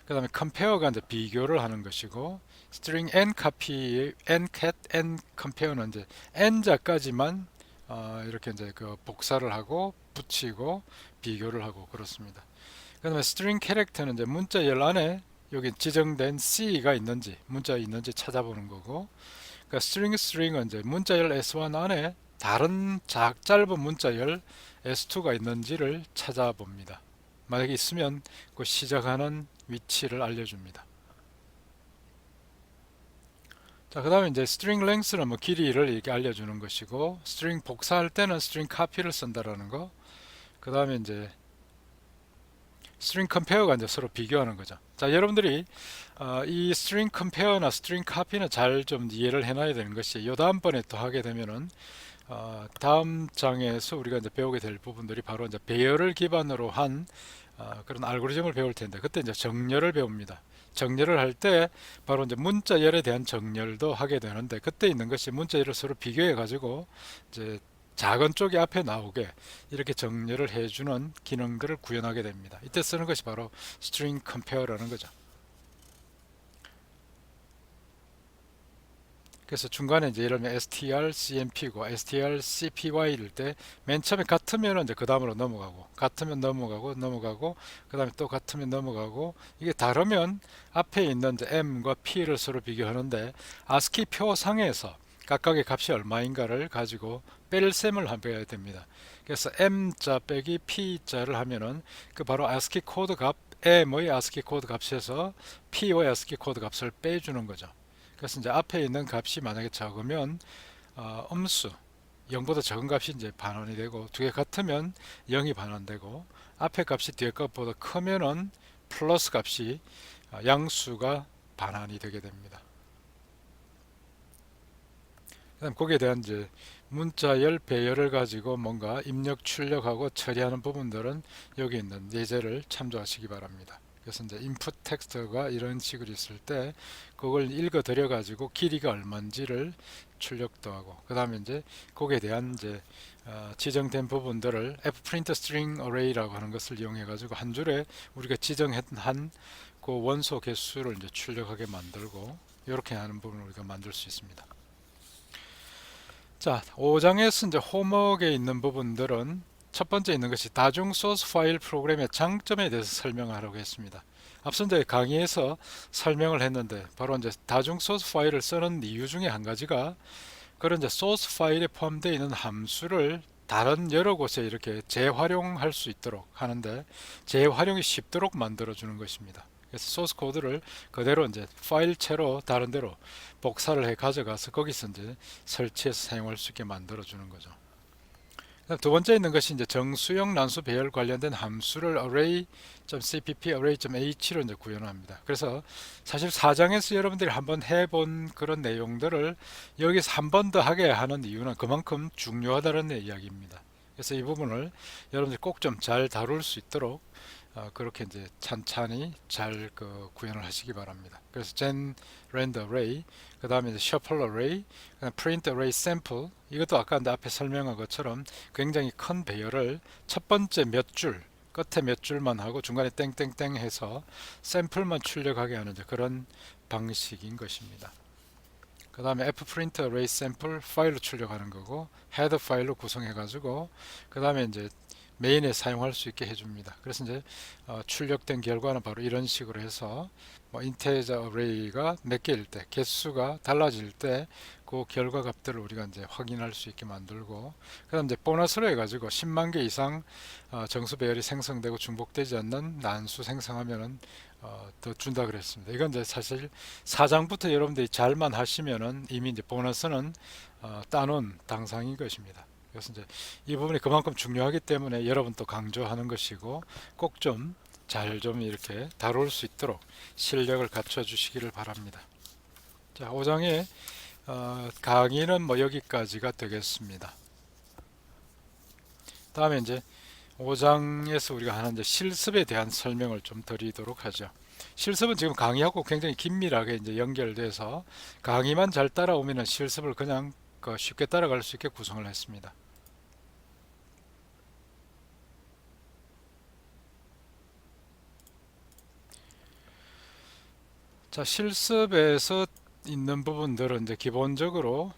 그다음에 compare가 이제 비교를 하는 것이고, string n copy, n cat, n compare는 이제 n자까지만 이렇게 이제 그 복사를 하고 붙이고 비교를 하고 그렇습니다. 그다음에 string character는 이제 문자열 안에 여기 지정된 C가 있는지 문자가 있는지 찾아보는 거고, 그러니까 string은 이제 문자열 S1 안에 다른 짧은 문자열 S2가 있는지를 찾아봅니다. 만약에 있으면 그 시작하는 위치를 알려줍니다. 자, 그 다음에 이제 string length는 뭐 길이를 이렇게 알려주는 것이고, string 복사할 때는 string copy를 쓴다라는 거. 그 다음에 이제 string compare가 이제 서로 비교하는 거죠. 자, 여러분들이 이 string compare나 string copy는 잘 좀 이해를 해놔야 되는 것이, 요 다음번에 또 하게 되면은 다음 장에서 우리가 이제 배우게 될 부분들이 바로 이제 배열을 기반으로 한 그런 알고리즘을 배울 텐데, 그때 이제 정렬을 배웁니다. 정렬을 할 때 바로 이제 문자열에 대한 정렬도 하게 되는데, 그때 있는 것이 문자열을 서로 비교해 가지고 이제 작은 쪽이 앞에 나오게 이렇게 정렬을 해주는 기능들을 구현하게 됩니다. 이때 쓰는 것이 바로 string compare라는 거죠. 그래서 중간에 이제 예를 들면 strcmp고 strcpy일 때 맨 처음에 같으면 이제 그 다음으로 넘어가고, 같으면 넘어가고 그 다음에 또 같으면 넘어가고, 이게 다르면 앞에 있는 이제 m과 p를 서로 비교하는데, ASCII 표상에서 각각의 값이 얼마인가를 가지고 뺄셈을 해야 됩니다. 그래서 m자 빼기 p자를 하면은 그 바로 ASCII 코드 값 m의 ASCII 코드 값에서 p의 ASCII 코드 값을 빼주는 거죠. 그래서 이제 앞에 있는 값이 만약에 적으면 음수 0보다 적은 값이 이제 반환이 되고, 두 개 같으면 0이 반환되고, 앞에 값이 뒤에 값보다 크면은 플러스 값이 양수가 반환이 되게 됩니다. 그다음 거기에 대한 이제 문자열, 배열을 가지고 뭔가 입력, 출력하고 처리하는 부분들은 여기 있는 예제를 참조하시기 바랍니다. 그래서 이제 인풋 텍스트가 이런 식으로 있을 때 그걸 읽어 드려 가지고 길이가 얼마인지를 출력도 하고, 그 다음에 이제 거기에 대한 이제 지정된 부분들을 fprint string array라고 하는 것을 이용해 가지고 한 줄에 우리가 지정한 그 원소 개수를 이제 출력하게 만들고, 이렇게 하는 부분을 우리가 만들 수 있습니다. 자, 5장에서 이제 홈워크에 있는 부분들은 첫 번째 있는 것이 다중 소스 파일 프로그램의 장점에 대해서 설명하려고 했습니다. 앞선 이제 강의에서 설명을 했는데, 바로 이제 다중 소스 파일을 쓰는 이유 중에 한 가지가 그런 이제 소스 파일에 포함되어 있는 함수를 다른 여러 곳에 이렇게 재활용할 수 있도록 하는데, 재활용이 쉽도록 만들어 주는 것입니다. 그래서 소스 코드를 그대로 이제 파일체로 다른 데로 복사를 해 가져가서 거기서 이제 설치해서 사용할 수 있게 만들어 주는 거죠. 두 번째 있는 것이 이제 정수형 난수 배열 관련된 함수를 array.cpp, array.h로 이제 구현합니다. 그래서 사실 4장에서 여러분들이 한번 해본 그런 내용들을 여기서 한 번 더 하게 하는 이유는 그만큼 중요하다는 이야기입니다. 그래서 이 부분을 여러분들이 꼭 좀 잘 다룰 수 있도록 그렇게 이제 찬찬히 잘 구현을 하시기 바랍니다. 그래서 gen rand array, 그 다음에 이제 shuffle array, print array sample, 이것도 아까 앞에 설명한 것처럼 굉장히 큰 배열을 첫 번째 몇 줄, 끝에 몇 줄만 하고 중간에 땡땡땡 해서 샘플만 출력하게 하는 그런 방식인 것입니다. 그 다음에 fprint array sample 파일로 출력하는 거고, 헤더 파일로 구성해 가지고 그 다음에 이제 메인에 사용할 수 있게 해줍니다. 그래서 이제 출력된 결과는 바로 이런 식으로 해서 뭐 인테저 어레이가 몇 개일 때, 개수가 달라질 때 그 결과 값들을 우리가 이제 확인할 수 있게 만들고, 그다음 이제 보너스로 해가지고 10만 개 이상 정수 배열이 생성되고 중복되지 않는 난수 생성하면은 더 준다 그랬습니다. 이건 이제 사실 4장부터 여러분들이 잘만 하시면은 이미 이제 보너스는 따놓은 당상인 것입니다. 그래서 이제 이 부분이 그만큼 중요하기 때문에 여러분도 강조하는 것이고, 꼭 좀 잘 좀 이렇게 다룰 수 있도록 실력을 갖춰 주시기를 바랍니다. 자, 5장에 강의는 뭐 여기까지가 되겠습니다. 다음에 이제 5장에서 우리가 하는 이제 실습에 대한 설명을 좀 드리도록 하죠. 실습은 지금 강의하고 굉장히 긴밀하게 이제 연결돼서 강의만 잘 따라오면은 실습을 그냥 쉽게 따라갈 수 있게 구성을 했습니다. 자, 실습에서 있는 부분들은 이제 기본적으로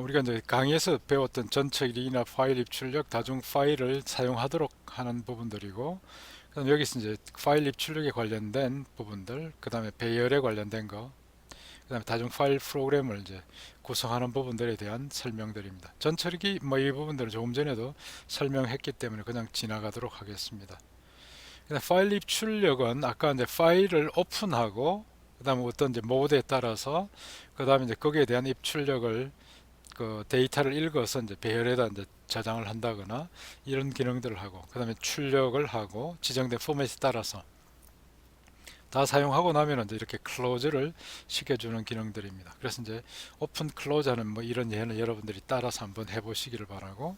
우리가 이제 강의에서 배웠던 전처리나 파일 입출력, 다중 파일을 사용하도록 하는 부분들이고, 그다음 여기서 이제 파일 입출력에 관련된 부분들, 그 다음에 배열에 관련된 거, 그 다음에 다중 파일 프로그램을 이제 구성하는 부분들에 대한 설명들입니다. 전처리기 뭐 이 부분들은 조금 전에도 설명했기 때문에 그냥 지나가도록 하겠습니다. 그다음 파일 입출력은 아까 이제 파일을 오픈하고 그다음에 어떤 이제 모드에 따라서 그다음에 이제 거기에 대한 입출력을 그 데이터를 읽어서 이제 배열에다 이제 저장을 한다거나 이런 기능들을 하고 그다음에 출력을 하고 지정된 포맷에 따라서 다 사용하고 나면 이제 이렇게 클로즈를 시켜주는 기능들입니다. 그래서 이제 오픈 클로즈하는 뭐 이런 예는 여러분들이 따라서 한번 해보시기를 바라고,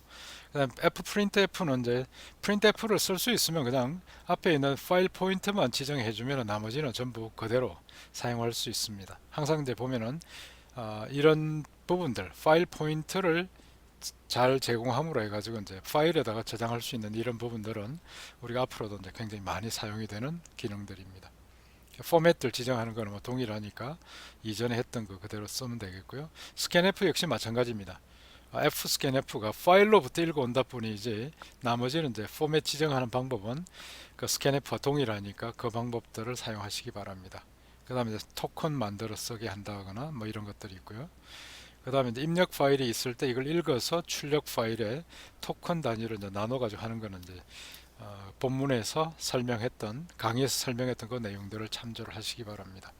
그다음 fprintf는 이제 printf를 쓸 수 있으면 그냥 앞에 있는 파일 포인트만 지정해주면 나머지는 전부 그대로 사용할 수 있습니다. 항상 이제 보면은 이런 부분들 파일 포인트를 잘 제공함으로 해가지고 이제 파일에다가 저장할 수 있는 이런 부분들은 우리가 앞으로도 이제 굉장히 많이 사용이 되는 기능들입니다. 포맷들 지정하는 거는 뭐 동일하니까 이전에 했던 거 그대로 쓰면 되겠고요. 스캔F 역시 마찬가지입니다. fscanf가 파일로부터 읽어온다 뿐이지 나머지는 이제 포맷 지정하는 방법은 그 scanf와 동일하니까 그 방법들을 사용하시기 바랍니다. 그 다음에 토큰 만들어 쓰게 한다거나 뭐 이런 것들이 있고요. 그 다음에 이제 입력 파일이 있을 때 이걸 읽어서 출력 파일에 토큰 단위로 이제 나눠 가지고 하는 거는 이제 본문에서 설명했던 강의에서 설명했던 그 내용들을 참조를 하시기 바랍니다.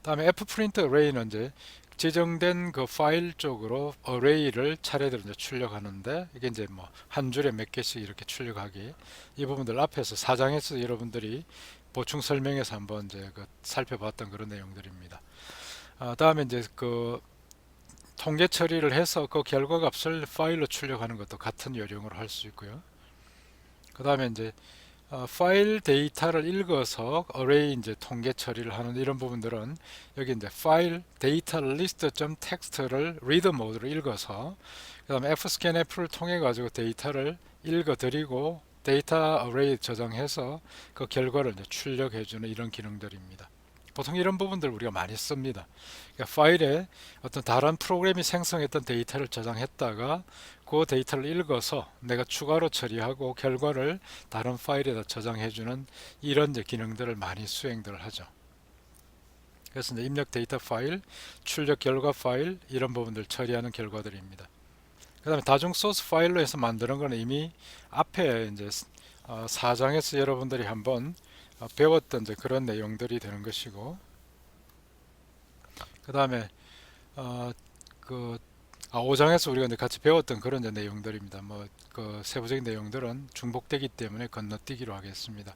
다음에 fprint array는 이제 지정된 그 파일 쪽으로 array를 차례대로 이제 출력하는데 이게 이제 뭐 한 줄에 몇 개씩 이렇게 출력하기 이 부분들 앞에서 4장에서 여러분들이 보충 설명에서 한번 이제 살펴봤던 그런 내용들입니다. 다음에 이제 그 통계 처리를 해서 그 결과값을 파일로 출력하는 것도 같은 요령으로 할 수 있고요. 그 다음에 이제 파일 데이터를 읽어서 어레이 이제 통계 처리를 하는 이런 부분들은 여기 이제 파일 데이터 list.txt를 리드 모드로 읽어서 그다음에 fscanf를 통해 가지고 데이터를 읽어 드리고 데이터 어레이 저장해서 그 결과를 이제 출력해 주는 이런 기능들입니다. 보통 이런 부분들 우리가 많이 씁니다. 그러니까 파일에 어떤 다른 프로그램이 생성했던 데이터를 저장했다가 그 데이터를 읽어서 내가 추가로 처리하고 결과를 다른 파일에다 저장해주는 이런 이제 기능들을 많이 수행들을 하죠. 그래서 이제 입력 데이터 파일, 출력 결과 파일 이런 부분들 처리하는 결과들입니다. 그 다음에 다중 소스 파일로 해서 만드는 거는 이미 앞에 이제 4장에서 여러분들이 한번 배웠던 이제 그런 내용들이 되는 것이고, 그 다음에 그 5장에서 우리가 이제 같이 배웠던 그런 이제 내용들입니다. 뭐 그 세부적인 내용들은 중복되기 때문에 건너뛰기로 하겠습니다.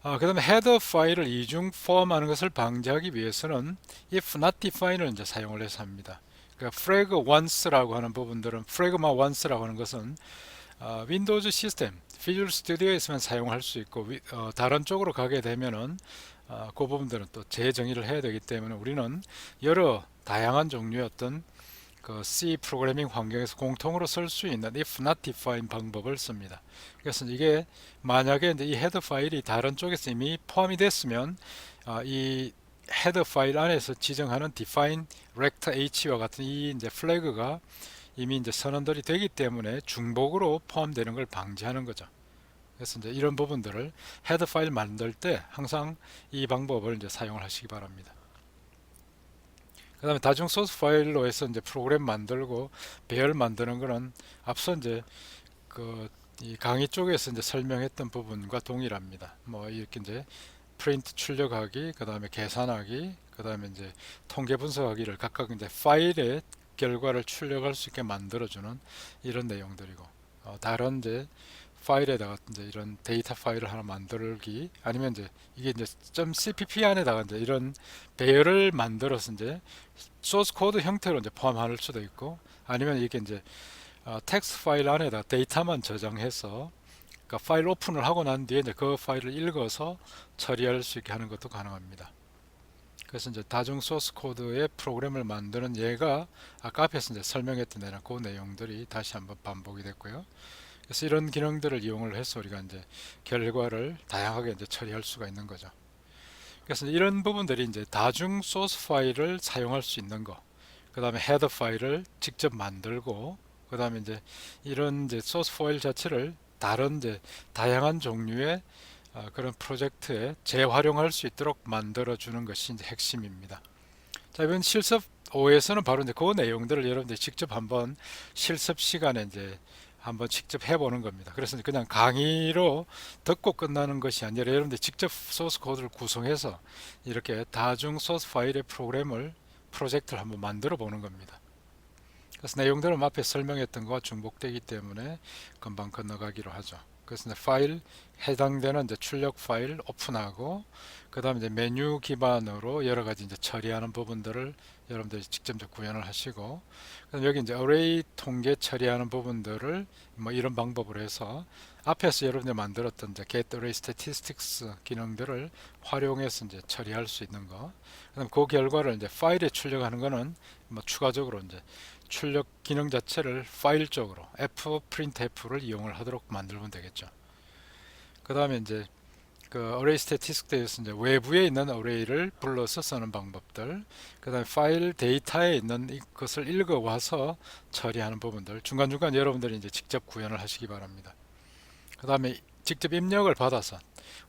그 다음에 헤더 파일을 이중 포함하는 것을 방지하기 위해서는 if not define을 이제 사용을 해서 합니다. 그러니까 flag once라고 하는 부분들은 프래그마 once라고 하는 것은 윈도우즈 시스템, 비주얼 스튜디오에서만 사용할 수 있고 다른 쪽으로 가게 되면은 그 부분들은 또 재정의를 해야 되기 때문에 우리는 여러 다양한 종류의 어떤 그 C 프로그래밍 환경에서 공통으로 쓸 수 있는 if not define 방법을 씁니다. 그래서 이게 만약에 이제 이 헤더 파일이 다른 쪽에서 이미 포함이 됐으면 이 헤더 파일 안에서 지정하는 define rect h와 같은 이 이제 플래그가 이미 이제 선언들이 되기 때문에 중복으로 포함되는 걸 방지하는 거죠. 그래서 이제 이런 부분들을 헤더 파일 만들 때 항상 이 방법을 이제 사용을 하시기 바랍니다. 그 다음에 다중 소스 파일로 해서 이제 프로그램 만들고 배열 만드는 거는 앞서 이제 이 강의 쪽에서 이제 설명했던 부분과 동일합니다. 뭐 이렇게 이제 프린트 출력하기, 그 다음에 계산하기, 그 다음에 이제 통계 분석하기를 각각 이제 파일의 결과를 출력할 수 있게 만들어주는 이런 내용들이고, 다른 이제 파일에다가 이제 이런 데이터 파일을 하나 만들기, 아니면 이제 이게 이제 .cpp 안에다가 이제 이런 배열을 만들어서 이제 소스 코드 형태로 이제 포함할 수도 있고, 아니면 이게 이제 텍스트 파일 안에다 데이터만 저장해서, 그러니까 파일 오픈을 하고 난 뒤에 이제 그 파일을 읽어서 처리할 수 있게 하는 것도 가능합니다. 그래서 이제 다중 소스 코드의 프로그램을 만드는 예가 아까 앞에서 이제 설명했던 그 내용들이 다시 한번 반복이 됐고요. 그래서 이런 기능들을 이용을 해서 우리가 이제 결과를 다양하게 이제 처리할 수가 있는 거죠. 그래서 이런 부분들이 이제 다중 소스 파일을 사용할 수 있는 거, 그 다음에 헤더 파일을 직접 만들고, 그 다음에 이제 이런 이제 소스 파일 자체를 다른 이제 다양한 종류의 그런 프로젝트에 재활용할 수 있도록 만들어 주는 것이 이제 핵심입니다. 자, 이번 실습 5에서는 바로 이제 그 내용들을 여러분들이 직접 한번 실습 시간에 이제 한번 직접 해보는 겁니다. 그래서 그냥 강의로 듣고 끝나는 것이 아니라 여러분들이 직접 소스 코드를 구성해서 이렇게 다중 소스 파일의 프로젝트를 한번 만들어 보는 겁니다. 그래서 내용들은 앞에 설명했던 것과 중복되기 때문에 금방 건너가기로 하죠. 그래서 이제 파일 해당되는 이제 출력 파일 오픈하고, 그 다음에 이제 메뉴 기반으로 여러 가지 이제 처리하는 부분들을 여러분들이 직접 구현을 하시고, 그다음 여기 이제 어레이 통계 처리하는 부분들을 뭐 이런 방법으로 해서 앞에서 여러분들이 만들었던 이제 get array statistics 기능들을 활용해서 이제 처리할 수 있는 거. 그다음 그 결과를 이제 파일에 출력하는 거는 뭐 추가적으로 이제 출력 기능 자체를 파일 쪽으로 printf를 이용을 하도록 만들면 되겠죠. 그 다음에 이제 그 array statistics에서 이제 외부에 있는 array를 불러서 쓰는 방법들, 그 다음에 파일 데이터에 있는 것을 읽어 와서 처리하는 부분들, 중간중간 여러분들이 이제 직접 구현을 하시기 바랍니다. 그 다음에 직접 입력을 받아서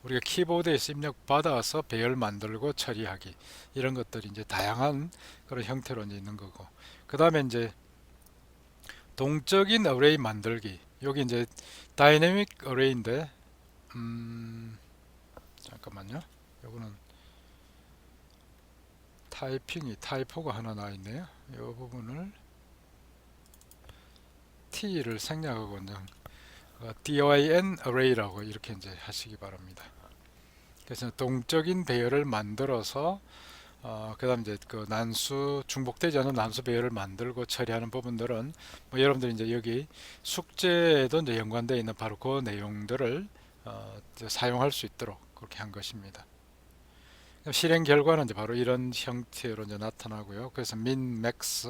우리가 키보드에서 입력 받아서 배열 만들고 처리하기, 이런 것들이 이제 다양한 그런 형태로 이제 있는 거고, 그 다음에 이제 동적인 어레이 만들기. 여기 이제 다이내믹 어레이인데, 잠깐만요. 요거는 타이포가 하나 나 있네요. 이 부분을 T를 생략하고 그냥 DIN array라고 이렇게 이제 하시기 바랍니다. 그래서 동적인 배열을 만들어서 그 다음 이제 그 난수, 중복되지 않은 난수 배열을 만들고 처리하는 부분들은 뭐 여러분들이 이제 여기 숙제에도 이제 연관되어 있는 바로 그 내용들을 이제 사용할 수 있도록 그렇게 한 것입니다. 실행 결과는 이제 바로 이런 형태로 이제 나타나고요. 그래서 min, max,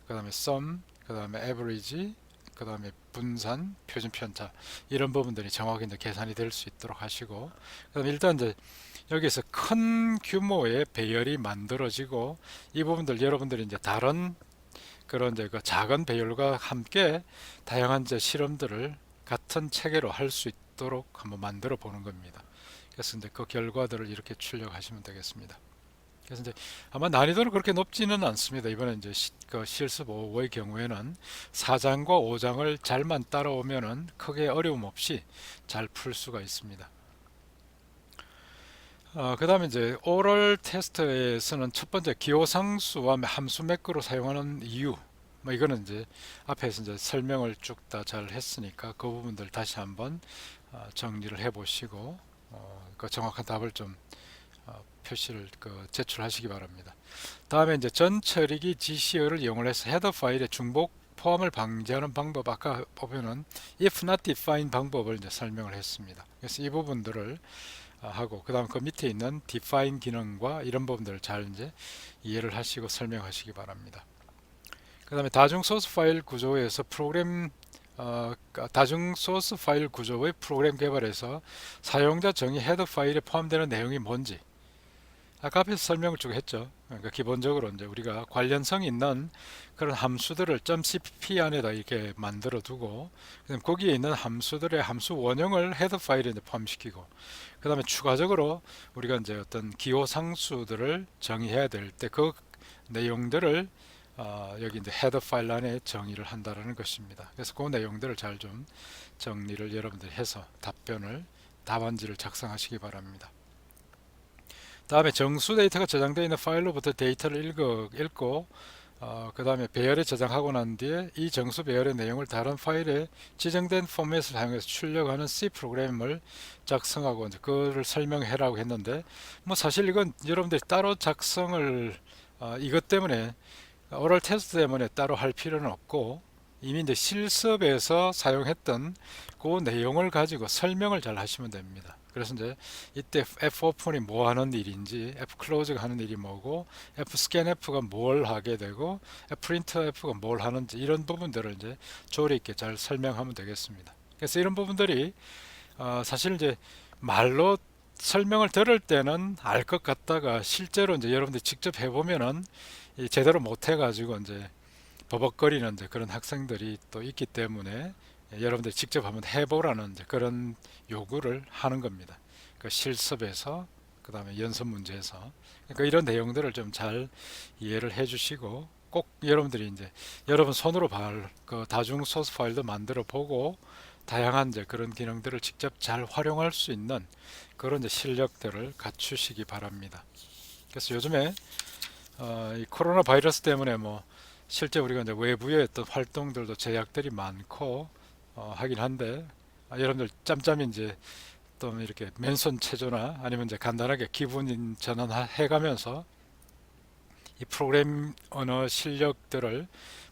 그 다음에 sum, 그 다음에 average, 그 다음에 분산, 표준 편차, 이런 부분들이 정확히 이제 계산이 될 수 있도록 하시고, 그다음 일단 이제 여기서 큰 규모의 배열이 만들어지고, 이 부분들 여러분들이 이제 다른 그런 이제 그 작은 배열과 함께 다양한 이제 실험들을 같은 체계로 할 수 있도록 한번 만들어 보는 겁니다. 그래서 이제 그 결과들을 이렇게 출력하시면 되겠습니다. 그래서 이제 아마 난이도는 그렇게 높지는 않습니다. 이번에 이제 그 실습 5의 경우에는 4장과 5장을 잘만 따라오면은 크게 어려움 없이 잘 풀 수가 있습니다. 그 다음에 이제 오럴 테스트에서는 첫 번째 기호상수와 함수 매크로 사용하는 이유, 뭐 이거는 이제 앞에서 이제 설명을 쭉 다 잘 했으니까 그 부분들 다시 한번 정리를 해 보시고 그 정확한 답을 좀 표시를 제출하시기 바랍니다. 다음에 이제 전 처리기 GC어를 이용해서 헤더 파일의 중복 포함을 방지하는 방법, 아까 보면은 if not define 방법을 이제 설명을 했습니다. 그래서 이 부분들을 하고, 그 다음 그 밑에 있는 define 기능과 이런 부분들을 잘 이제 이해를 하시고 설명하시기 바랍니다. 그 다음에 다중 소스 파일 구조에서 다중 소스 파일 구조의 프로그램 개발에서 사용자 정의 헤더 파일에 포함되는 내용이 뭔지 아까 앞에서 설명을 쭉 했죠. 그러니까 기본적으로 이제 우리가 관련성 있는 그런 함수들을 .cpp 안에다 이렇게 만들어 두고, 그다음 거기에 있는 함수들의 함수 원형을 헤더 파일에 이제 포함시키고, 그 다음에 추가적으로 우리가 이제 어떤 기호 상수들을 정의해야 될 때 그 내용들을 여기 이제 헤더 파일 안에 정의를 한다는 것입니다. 그래서 그 내용들을 잘 좀 정리를 여러분들이 해서 답안지를 작성하시기 바랍니다. 다음에 정수 데이터가 저장되어 있는 파일로부터 데이터를 읽고 그 다음에 배열에 저장하고 난 뒤에 이 정수 배열의 내용을 다른 파일에 지정된 포맷을 사용해서 출력하는 C 프로그램을 작성하고 이제 그거를 설명해라고 했는데, 뭐 사실 이건 여러분들이 따로 작성을 이것 때문에 오럴 테스트 때문에 따로 할 필요는 없고, 이미 이제 실습에서 사용했던 그 내용을 가지고 설명을 잘 하시면 됩니다. 그래서 이제 이때 F 오픈이 뭐 하는 일인지, F 클로즈가 하는 일이 뭐고, F 스캔F가 뭘 하게 되고, F 프린트 F가 뭘 하는지, 이런 부분들을 이제 조리 있게 잘 설명하면 되겠습니다. 그래서 이런 부분들이 사실 이제 말로 설명을 들을 때는 알 것 같다가 실제로 이제 여러분들이 직접 해보면은 제대로 못 해가지고 이제 버벅거리는 이제 그런 학생들이 또 있기 때문에 여러분들이 직접 한번 해보라는 이제 그런 요구를 하는 겁니다. 그 실습에서 그 다음에 연습 문제에서, 그러니까 이런 내용들을 좀 잘 이해를 해주시고, 꼭 여러분들이 이제 여러분 손으로 그 다중 소스 파일도 만들어 보고 다양한 이제 그런 기능들을 직접 잘 활용할 수 있는 그런 이제 실력들을 갖추시기 바랍니다. 그래서 요즘에 이 코로나 바이러스 때문에 뭐 실제 우리가 이제 외부의 어떤 활동들도 제약들이 많고 하긴 한데, 여러분들 짬짬이 이제 또 이렇게 맨손 체조나 아니면 이제 간단하게 기분 전환해 가면서 이 프로그램 언어 실력들을,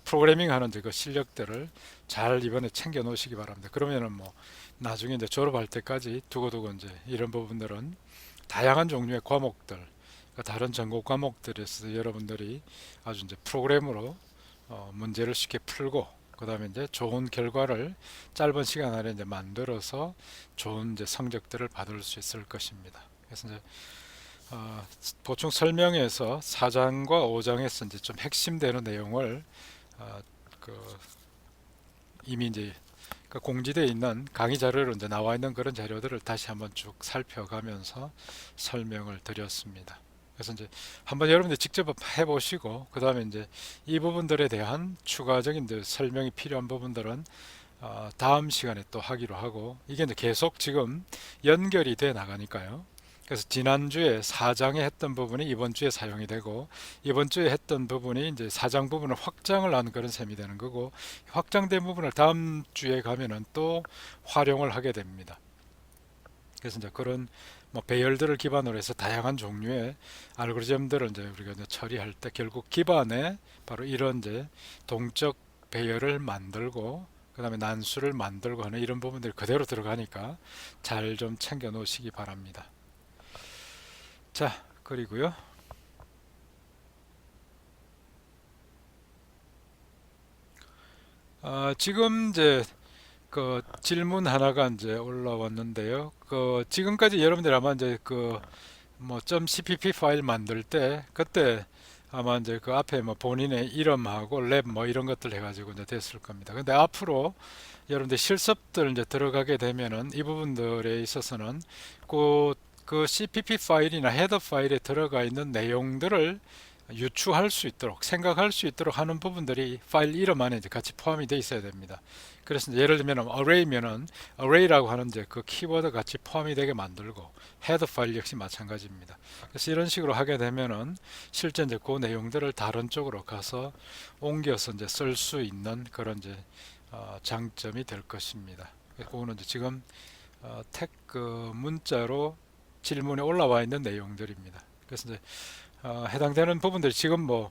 프로그래밍 하는 그 실력들을 잘 이번에 챙겨 놓으시기 바랍니다. 그러면은 뭐 나중에 이제 졸업할 때까지 두고두고 이제 이런 부분들은 다양한 종류의 과목들, 다른 전공 과목들에서 여러분들이 아주 이제 프로그램으로 문제를 쉽게 풀고, 그 다음에 이제 좋은 결과를 짧은 시간 안에 이제 만들어서 좋은 이제 성적들을 받을 수 있을 것입니다. 그래서 이제 보충 설명에서 4장과 5장에서 이제 좀 핵심되는 내용을 어, 그 이미 이제 그 공지되어 있는 강의 자료로 이제 나와 있는 그런 자료들을 다시 한번 쭉 살펴가면서 설명을 드렸습니다. 그래서 이제 한번 여러분들 직접 해보시고, 그 다음에 이제 이 부분들에 대한 추가적인 이제 설명이 필요한 부분들은 다음 시간에 또 하기로 하고, 이게 이제 계속 지금 연결이 돼 나가니까요. 그래서 지난주에 4장에 했던 부분이 이번 주에 사용이 되고, 이번 주에 했던 부분이 이제 4장 부분을 확장을 하는 그런 셈이 되는 거고, 확장된 부분을 다음 주에 가면은 또 활용을 하게 됩니다. 그래서 이제 그런 뭐 배열들을 기반으로 해서 다양한 종류의 알고리즘들을 이제 우리가 이제 처리할 때 결국 기반에 바로 이런 이제 동적 배열을 만들고 그 다음에 난수를 만들고 하는 이런 부분들이 그대로 들어가니까 잘 좀 챙겨 놓으시기 바랍니다. 자, 그리고요. 지금 이제 그 질문 하나가 이제 올라왔는데요. 그 지금까지 여러분들 아마 이제 그 뭐 .cpp 파일 만들 때 그때 아마 이제 그 앞에 뭐 본인의 이름하고 랩 뭐 이런 것들 해가지고 이제 됐을 겁니다. 근데 앞으로 여러분들 실습들 이제 들어가게 되면은 이 부분들에 있어서는 그 cpp 파일이나 헤더 파일에 들어가 있는 내용들을 유추할 수 있도록 생각할 수 있도록 하는 부분들이 파일 이름 안에 이제 같이 포함이 되어 있어야 됩니다. 그래서 이제 예를 들면 array면은 array라고 하는 이제 그 키워드 같이 포함이 되게 만들고 헤더 파일 역시 마찬가지입니다. 그래서 이런 식으로 하게 되면은 실제 이제 그 내용들을 다른 쪽으로 가서 옮겨서 이제 쓸 수 있는 그런 이제 장점이 될 것입니다. 그거는 이제 지금 태그 문자로 질문에 올라와 있는 내용들입니다. 그래서 이제 해당되는 부분들이 지금 뭐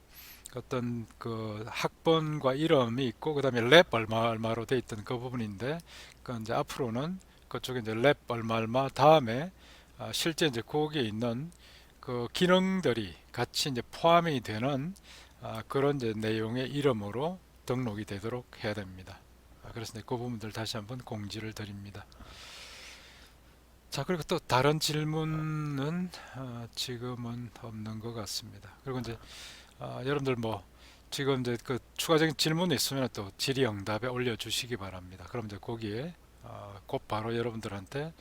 어떤 그 학번과 이름이 있고 그다음에 랩 얼마 얼마로 돼 있던 그 부분인데, 그 이제 앞으로는 그쪽에 이제 랩 얼마 얼마 다음에 실제 이제 거기에 있는 그 기능들이 같이 이제 포함이 되는 그런 이제 내용의 이름으로 등록이 되도록 해야 됩니다. 그래서 그 부분들 다시 한번 공지를 드립니다. 자, 그리고 또 다른 질문은 지금은 없는 것 같습니다. 그리고 이제 여러분들 뭐 지금 이제 그 추가적인 질문이 있으면 또 질의응답에 올려주시기 바랍니다. 그럼 이제 거기에 곧 바로 여러분들한테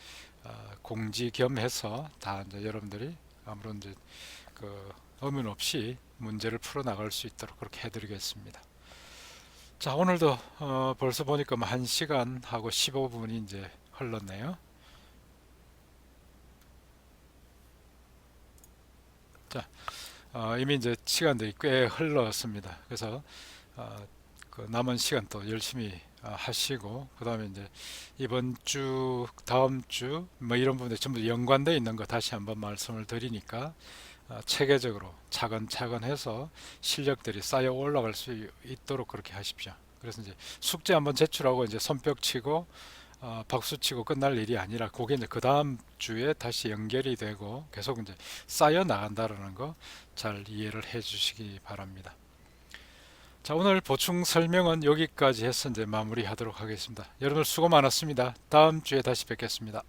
공지 겸해서 다 이제 여러분들이 아무런 이제 그 의문 없이 문제를 풀어 나갈 수 있도록 그렇게 해드리겠습니다. 자, 오늘도 벌써 보니까 뭐 1시간 하고 15분이 이제 흘렀네요. 자, 이미 이제 시간들이 꽤 흘렀습니다. 그래서 그 남은 시간 또 열심히 하시고, 그 다음에 이제 이번 주, 다음 주 뭐 이런 부분에 전부 연관되어 있는 거 다시 한번 말씀을 드리니까 체계적으로 차근차근 해서 실력들이 쌓여 올라갈 수 있도록 그렇게 하십시오. 그래서 이제 숙제 한번 제출하고 이제 손뼉 치고 박수 치고 끝날 일이 아니라, 그게 이제 그 다음 주에 다시 연결이 되고 계속 이제 쌓여 나간다라는 거 잘 이해를 해 주시기 바랍니다. 자, 오늘 보충 설명은 여기까지 해서 이제 마무리하도록 하겠습니다. 여러분 수고 많았습니다. 다음 주에 다시 뵙겠습니다.